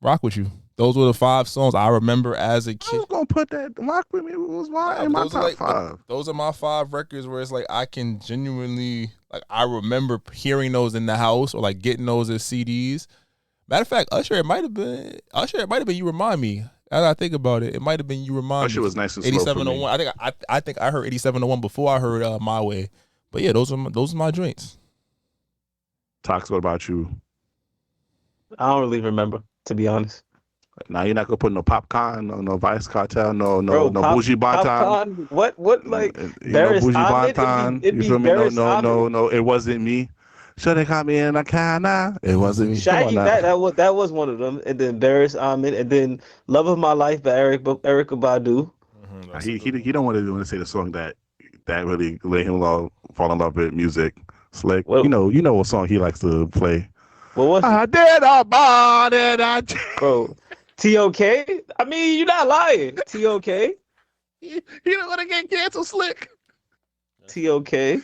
"Rock With You." Those were the 5 songs I remember as a kid. I was gonna put that "Rock With Me" was in my top 5. Those are my 5 records where it's like I can genuinely like I remember hearing those in the house or like getting those as CDs. Matter of fact, Usher, it might have been You Remind Me. As I think about it, it might have been You Remind Me. Usher was Nice and Slow. 8701. I think I heard 8701 before I heard My Way. But yeah, those are my joints. Tox, what about you? I don't really remember, to be honest. Now you're not gonna put no Popcorn, no Vice Cartel, no Bougie Bonton. Popcorn, what like Bougie Bonton. You feel me? No, it wasn't me. Should they caught me in a canna? It wasn't me. Shaggy, that was one of them. And then Barris Ahmed, and then "Love of My Life" by Erykah Badu. Mm-hmm. He don't want to say the song that really let him fall in love with music. Slick. Well, you know what song he likes to play. What was it? I did a body that bro. T.O.K.? I mean, you're not lying. T.O.K.? You don't want to get canceled, Slick. T.O.K.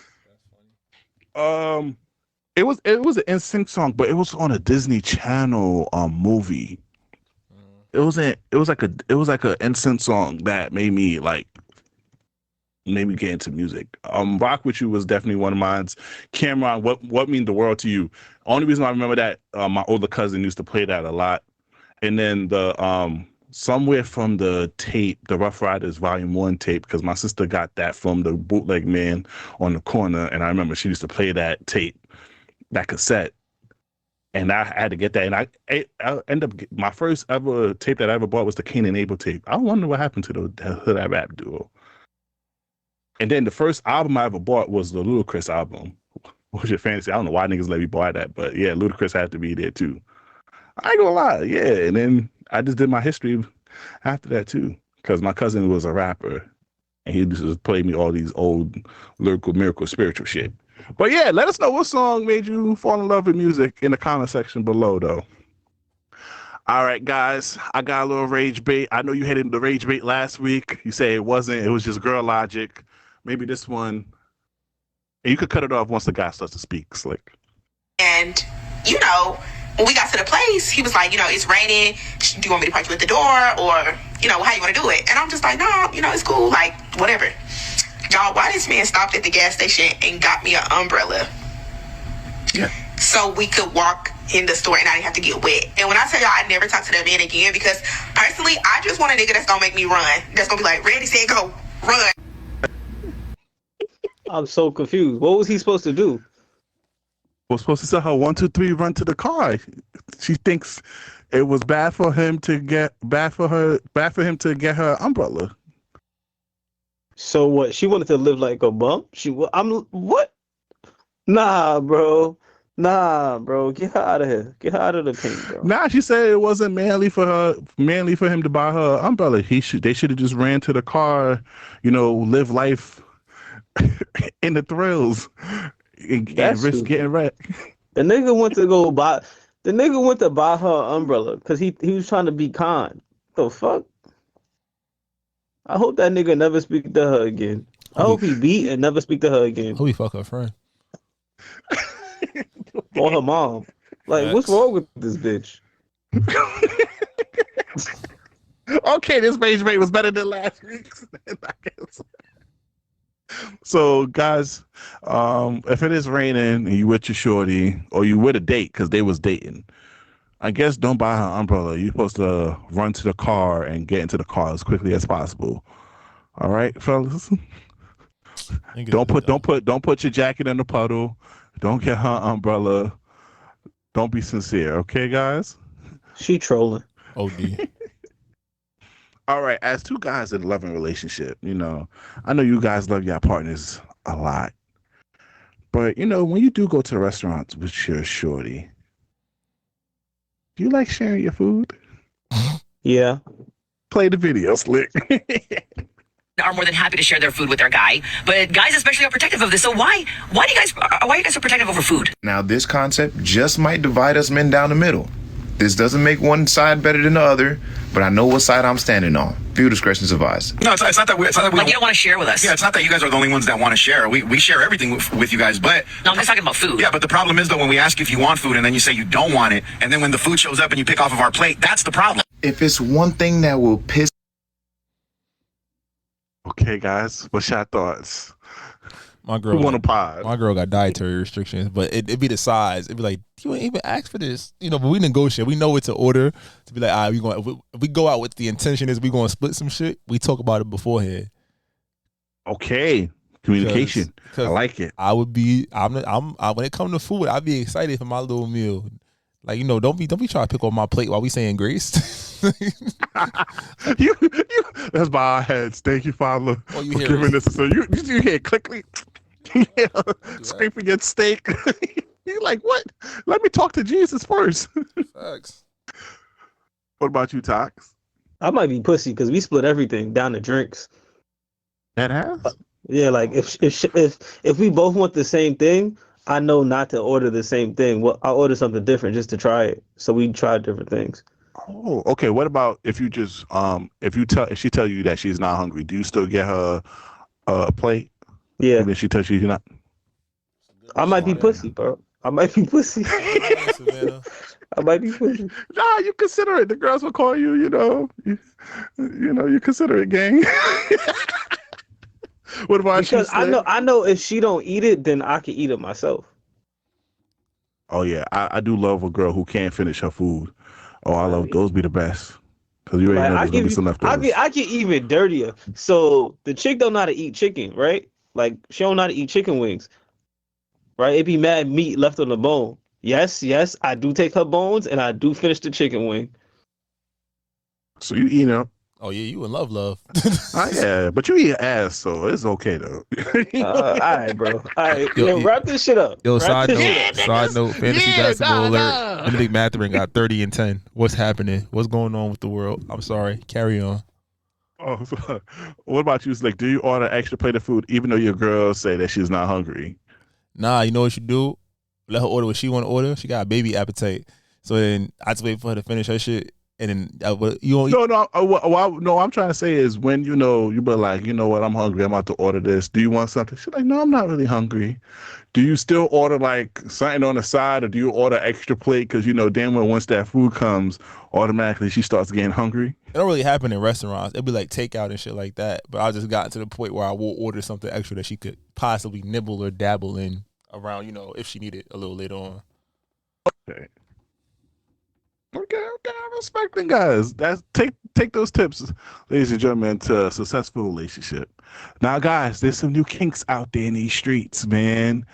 It was an NSYNC song, but it was on a Disney Channel movie. It was like a NSYNC song that made me get into music. "Rock With You" was definitely one of mine. Cameron, what mean the world to you? Only reason I remember that my older cousin used to play that a lot. And then the somewhere from the tape, the Rough Riders Volume 1 tape, because my sister got that from the bootleg man on the corner, and I remember she used to play that tape, that cassette, and I had to get that. And I ended up my first ever tape that I ever bought was the Cain and Abel tape. I wonder what happened to that rap duo. And then the first album I ever bought was the Ludacris album, What's Your Fantasy. I don't know why niggas let me buy that, but yeah, Ludacris had to be there too. I ain't gonna lie, yeah. And then I just did my history after that too, because my cousin was a rapper, and he just played me all these old lyrical, miracle, spiritual shit. But yeah, let us know what song made you fall in love with music in the comment section below, though. All right, guys, I got a little rage bait. I know you hated the rage bait last week. You say it wasn't. It was just girl logic. Maybe this one. And you could cut it off once the guy starts to speak. Slick. And, when we got to the place, he was like, it's raining. Do you want me to park you at the door? Or, how you want to do it? And I'm just like, no, it's cool. Like, whatever. Y'all, why this man stopped at the gas station and got me an umbrella? Yeah. So we could walk in the store and I didn't have to get wet. And when I tell y'all I never talk to that man again, because personally, I just want a nigga that's going to make me run. That's going to be like, ready, set, go, run. I'm so confused. What was he supposed to do? Was supposed to tell her 1, 2, 3, run to the car. She thinks it was bad for him to get her umbrella. So what? She wanted to live like a bum? What? Nah, bro. Get her out of here. Get her out of the paint, bro. Nah, she said it wasn't manly for him to buy her umbrella. They should have just ran to the car, live life in the thrills and risk getting wrecked. The nigga went to buy her umbrella because he was trying to be kind. The fuck? I hope that nigga never speak to her again. I hope he beat and never speak to her again. Hope he fuck her friend. Or her mom. Like, what's wrong with this bitch? Okay, this rage rate was better than last week's. So, guys, if it is raining and you with your shorty or you with a date because they was dating, I guess don't buy her umbrella. You're supposed to run to the car and get into the car as quickly as possible. All right, fellas. Don't put your jacket in the puddle. Don't get her umbrella. Don't be sincere, okay, guys? She trolling. OD. All right, as two guys in a loving relationship, I know you guys love your partners a lot. But, when you do go to restaurants with your shorty, do you like sharing your food? Yeah. Play the video, Slick. Are more than happy to share their food with their guy, but guys especially are protective of this. So why are you guys so protective over food? Now this concept just might divide us men down the middle. This doesn't make one side better than the other, but I know what side I'm standing on. Viewer discretion is advised. No, it's not that we like you don't want to share with us. Yeah, it's not that you guys are the only ones that want to share. We share everything with you guys, but no, I'm just talking about food. Yeah, but the problem is though when we ask you if you want food and then you say you don't want it, and then when the food shows up and you pick off of our plate, that's the problem. If it's one thing that will piss. Okay, guys, what's your thoughts? My girl, who want a pod? My girl got dietary restrictions, but it'd be the size. It'd be like, you ain't even ask for this, but we negotiate. We know what to order to be like, all right, if we go out with the intention is we going to split some shit. We talk about it beforehand. Okay, communication. I like it. I would be. When it comes to food, I'd be excited for my little meal. Like, don't be trying to pick on my plate while we saying grace. you that's by our heads. Thank you, Father, for giving this. So you hear quickly scraping your steak. You're like, what? Let me talk to Jesus first. Facts. What about you, Tox? I might be pussy because we split everything down to drinks. That has? Yeah, like if we both want the same thing, I know not to order the same thing. Well, I'll order something different just to try it. So we try different things. Oh, okay. What about if you just if she tell you that she's not hungry, do you still get her a plate? Yeah. Even if she tells you you're not. I might be pussy, bro. I might be pussy. I might be pussy. Nah, you consider it. The girls will call you. You consider it, gang. What about because you? I know if she don't eat it, then I can eat it myself. Oh yeah, I do love a girl who can't finish her food. Oh, I love those. Be the best. Cause you ain't know there's gonna be some leftovers. I get even dirtier. So the chick don't know how to eat chicken, right? Like she don't know how to eat chicken wings, right? It be mad meat left on the bone. Yes, I do take her bones and I do finish the chicken wing. So you eat up. Oh yeah, you in love. Yeah, but you eat ass, so it's okay though. All right, bro. All right, wrap this shit up. Side note, fantasy basketball alert. Benedict Mathurin got 30 and 10. What's happening? What's going on with the world? I'm sorry. Carry on. Oh, what about you? Like, do you order extra plate of food even though your girl say that she's not hungry? Nah, you know what you do? Let her order what she want to order. She got a baby appetite. So then I just wait for her to finish her shit, and then No, I'm trying to say is when you be like, you know what, I'm hungry, I'm about to order this. Do you want something? She's like, no, I'm not really hungry. Do you still order like something on the side, or do you order extra plate? Because damn well once that food comes, automatically she starts getting hungry. It don't really happen in restaurants. It'd be like takeout and shit like that. But I just got to the point where I will order something extra that she could possibly nibble or dabble in around, if she needed a little later on. Okay, I'm respecting guys. That's take those tips, ladies and gentlemen, to a successful relationship. Now, guys, there's some new kinks out there in these streets, man.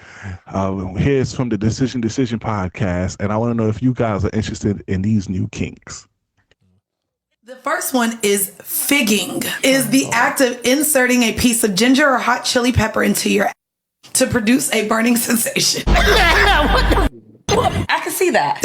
Here's from the Decision podcast, and I want to know if you guys are interested in these new kinks. The first one is figging. Is the act of inserting a piece of ginger or hot chili pepper into your ass to produce a burning sensation. I can see that.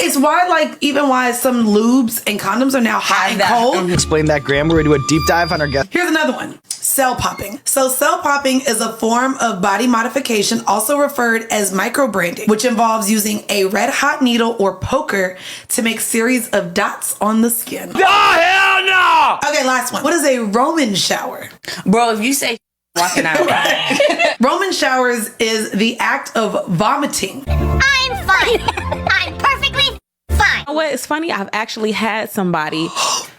It's why some lubes and condoms are now hot and cold. Explain that, Graham. We're going to do a deep dive on our guest. Here's another one. Cell popping. So cell popping is a form of body modification, also referred as microbranding, which involves using a red hot needle or poker to make series of dots on the skin. No, hell no! Okay, last one. What is a Roman shower? Bro, if you say walking out. Roman showers is the act of vomiting. I'm fine. I'm perfectly fine. You know what? It's funny. I've actually had somebody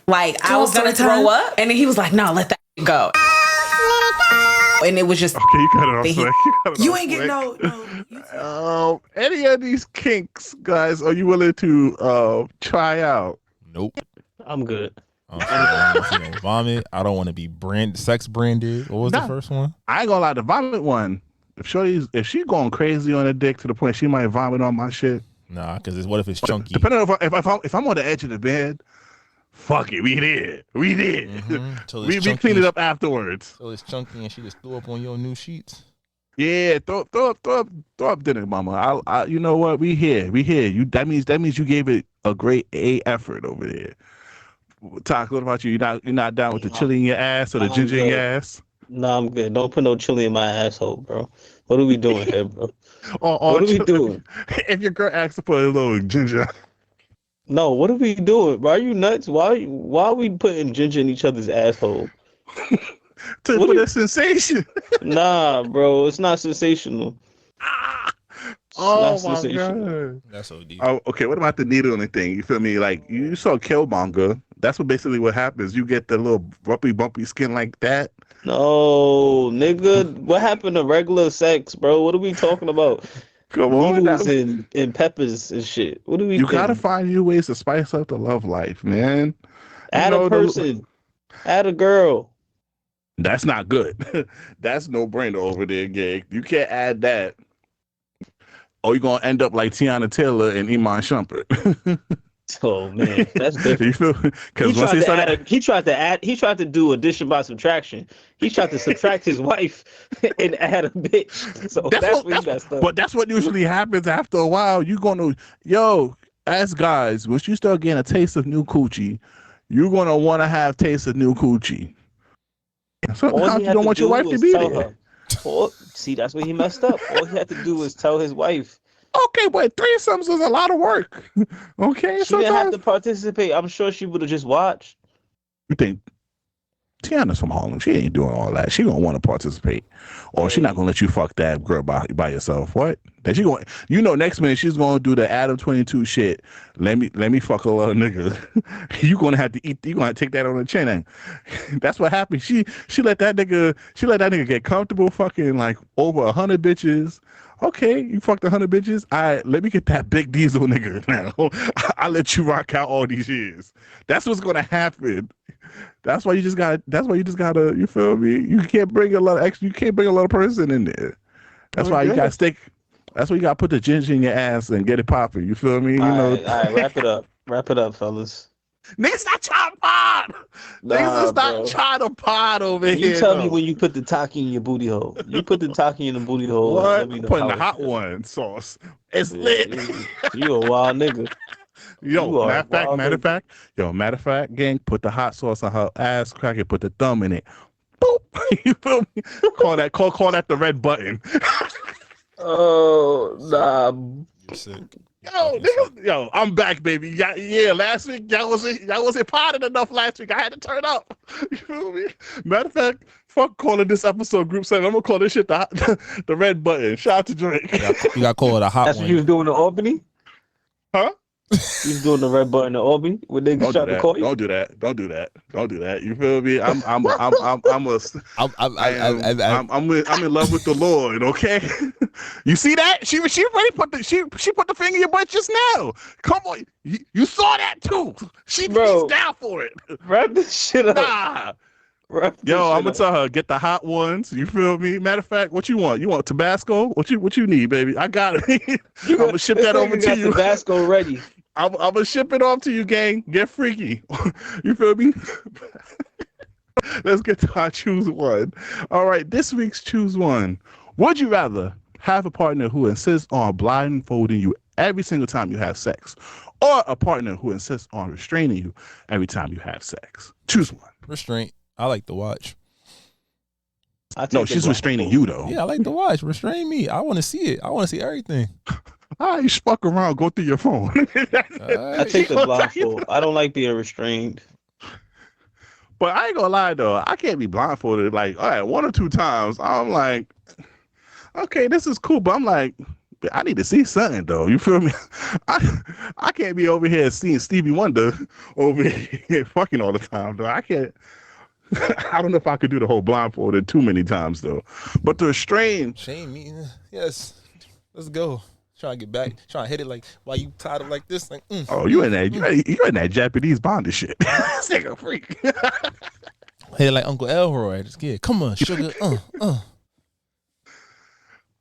I was gonna story time? throw up, and then he was like, "No, let that go." And it was just okay. You cut it off. You ain't getting no. Any of these kinks, guys? Are you willing to try out? Nope. I'm good. Vomit. I don't want to be sex branded. What was the first one? I ain't gonna lie. The vomit one. If she going crazy on her dick to the point she might vomit on my shit. Nah, because what if it's chunky? Depending on if I'm on the edge of the bed, fuck it, we did. Mm-hmm. We clean it up afterwards. So it's chunky and she just threw up on your new sheets. Yeah, throw up dinner, mama. I you know what? We here. You that means you gave it a great A effort over there. Talk. What about you? You're not down with the chili in your ass or the ginger in your ass? Nah, I'm good. Don't put no chili in my asshole, bro. What are we doing here, bro? What are we doing? If your girl asks for a little ginger. No, what are we doing? Bro, are you nuts? Why are we putting ginger in each other's asshole? For the sensation. Nah, bro, it's not sensational. Oh my god, that's so deep. Oh, okay. What about the needling thing? You feel me? Like you saw Killmonger. That's what happens. You get the little bumpy skin like that. No, nigga. What happened to regular sex, bro? What are we talking about? Come on, and peppers and shit. What do we? You gotta find new ways to spice up the love life, man. Add a person. Add a girl. That's not good. That's no brainer over there, gang. You can't add that. Or you're gonna end up like Tiana Taylor and Iman Shumpert. Oh man, that's different. You feel? Because he tried to do addition by subtraction. He tried to subtract his wife and add a bitch. So that's what he messed up. But that's what usually happens after a while. You gonna as guys, once you start getting a taste of new coochie, you're gonna want to have taste of new coochie. Sometimes you don't want your wife to be there. See, that's where he messed up. All he had to do was tell his wife. Okay, but threesomes is a lot of work. Okay, she didn't have to participate. I'm sure she would have just watched. You think Tiana's from Harlem? She ain't doing all that. She gonna want to participate, or she not gonna let you fuck that girl by yourself. What? That she going? Next minute she's gonna do the Adam 22 shit. Let me fuck a little nigga. You gonna have to eat. You gonna have to take that on the chin. And that's what happened. She let that nigga get comfortable fucking like over 100 bitches. Okay, you fucked 100 bitches. All right, let me get that big diesel nigga now. I'll let you rock out all these years. That's what's gonna happen. That's why you just gotta. You feel me? You can't bring a lot of extra. You can't bring a lot of person in there. That's why you gotta stick. That's why you gotta put the ginger in your ass and get it popping. You feel me? All right, wrap it up. Wrap it up, fellas. Niggas not trying to pod. Niggas not trying to pod over here. You tell me when you put the taki in your booty hole. You put the taki in the booty hole. What? I'm putting the hot one sauce. It's lit. You a wild nigga. Matter of fact, gang, put the hot sauce on her ass crack and put the thumb in it. Boop. You feel me? Call that the red button. Oh nah. Yo, I'm back, baby. Yeah, last week y'all wasn't potted enough last week. I had to turn up. You feel me? Matter of fact, fuck calling this episode Group 7. I'm gonna call this shit the red button. Shout out to Drake. You got called a hot That's one. what you was doing in Albany? Huh? You was doing the red button in Albany when they tried to call you? Don't do that. Don't do that. You feel me? I'm in love with the Lord. Okay. You see that? She already put the finger in your butt just now. Come on, you saw that too. She's down for it. Wrap this shit up. Nah. Yo, I'm gonna tell her get the hot ones. You feel me? Matter of fact, what you want? You want Tabasco? What you need, baby? I got it. I'm gonna ship that over to you. Tabasco ready. I'm gonna ship it off to you, gang. Get freaky. You feel me? Let's get to our choose one. All right, this week's choose one. Would you rather have a partner who insists on blindfolding you every single time you have sex, or a partner who insists on restraining you every time you have sex? Choose one. Restraint. I like to watch. No, she's restraining you though. Yeah, I like to watch. Restrain me. I want to see it. I want to see everything. You fuck around, go through your phone. I take the blindfold. I don't like being restrained. But I ain't gonna lie though, I can't be blindfolded. Like, all right, 1 or 2 times, I'm like, okay, this is cool, but I'm like, I need to see something though. You feel me? I can't be over here seeing Stevie Wonder over here fucking all the time though. I can't. I don't know if I could do the whole blindfolded too many times though. But the restrain. Shame me. Yes. Let's go. Trying to get back. Trying to hit it like while you tied it like this. Like, Oh, you in that Japanese bondage shit. This nigga freak. Hit it like Uncle Elroy. Just get come on, sugar. All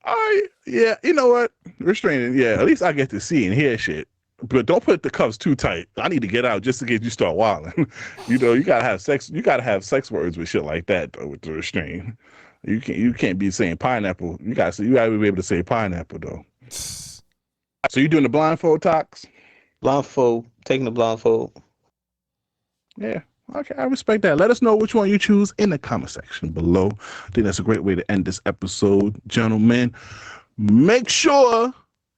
right. Yeah, you know what? Restraining. Yeah, at least I get to see and hear shit. But don't put the cuffs too tight. I need to get out just in case you start wilding. You know, you gotta have sex. You gotta have sex words with shit like that though. With the restraint, you can't be saying pineapple. You gotta be able to say pineapple though. So you doing the blindfold talks? Blindfold. Taking the blindfold. Yeah. Okay, I respect that. Let us know which one you choose in the comment section below. I think that's a great way to end this episode, gentlemen. Make sure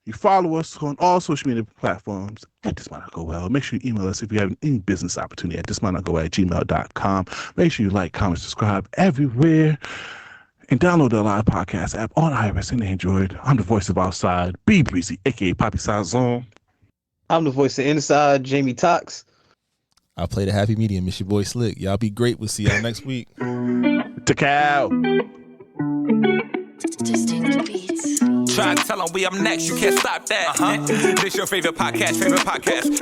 you follow us on all social media platforms at This Might Not Go Well. Make sure you email us if you have any business opportunity at thismightnotgowell@gmail.com. Make sure you like, comment, subscribe everywhere. And download the Live Podcast app on iOS and Android. I'm the voice of outside, B Breezy, a.k.a. Poppy Sazon. I'm the voice of inside, Jamie Tox. I play the happy medium. It's your boy Slick. Y'all be great. We'll see y'all next week. Takao. Distinct beats. Try to tell them we up next, you can't stop that. This your favorite podcast.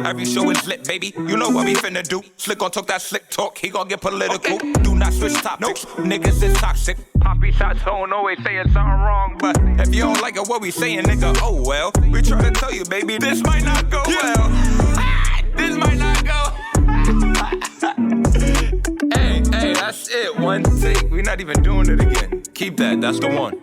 Every show is lit, baby. You know what we finna do. Slick gon' talk that slick talk, he gon' get political. Okay. Do not switch topics, niggas is toxic. Poppy shots don't always saying something wrong, but if you don't like it, what we saying, nigga, oh well. We try to tell you, baby, this might not go well. This might not go. Hey, that's it. One take. We're not even doing it again. Keep that. That's the one.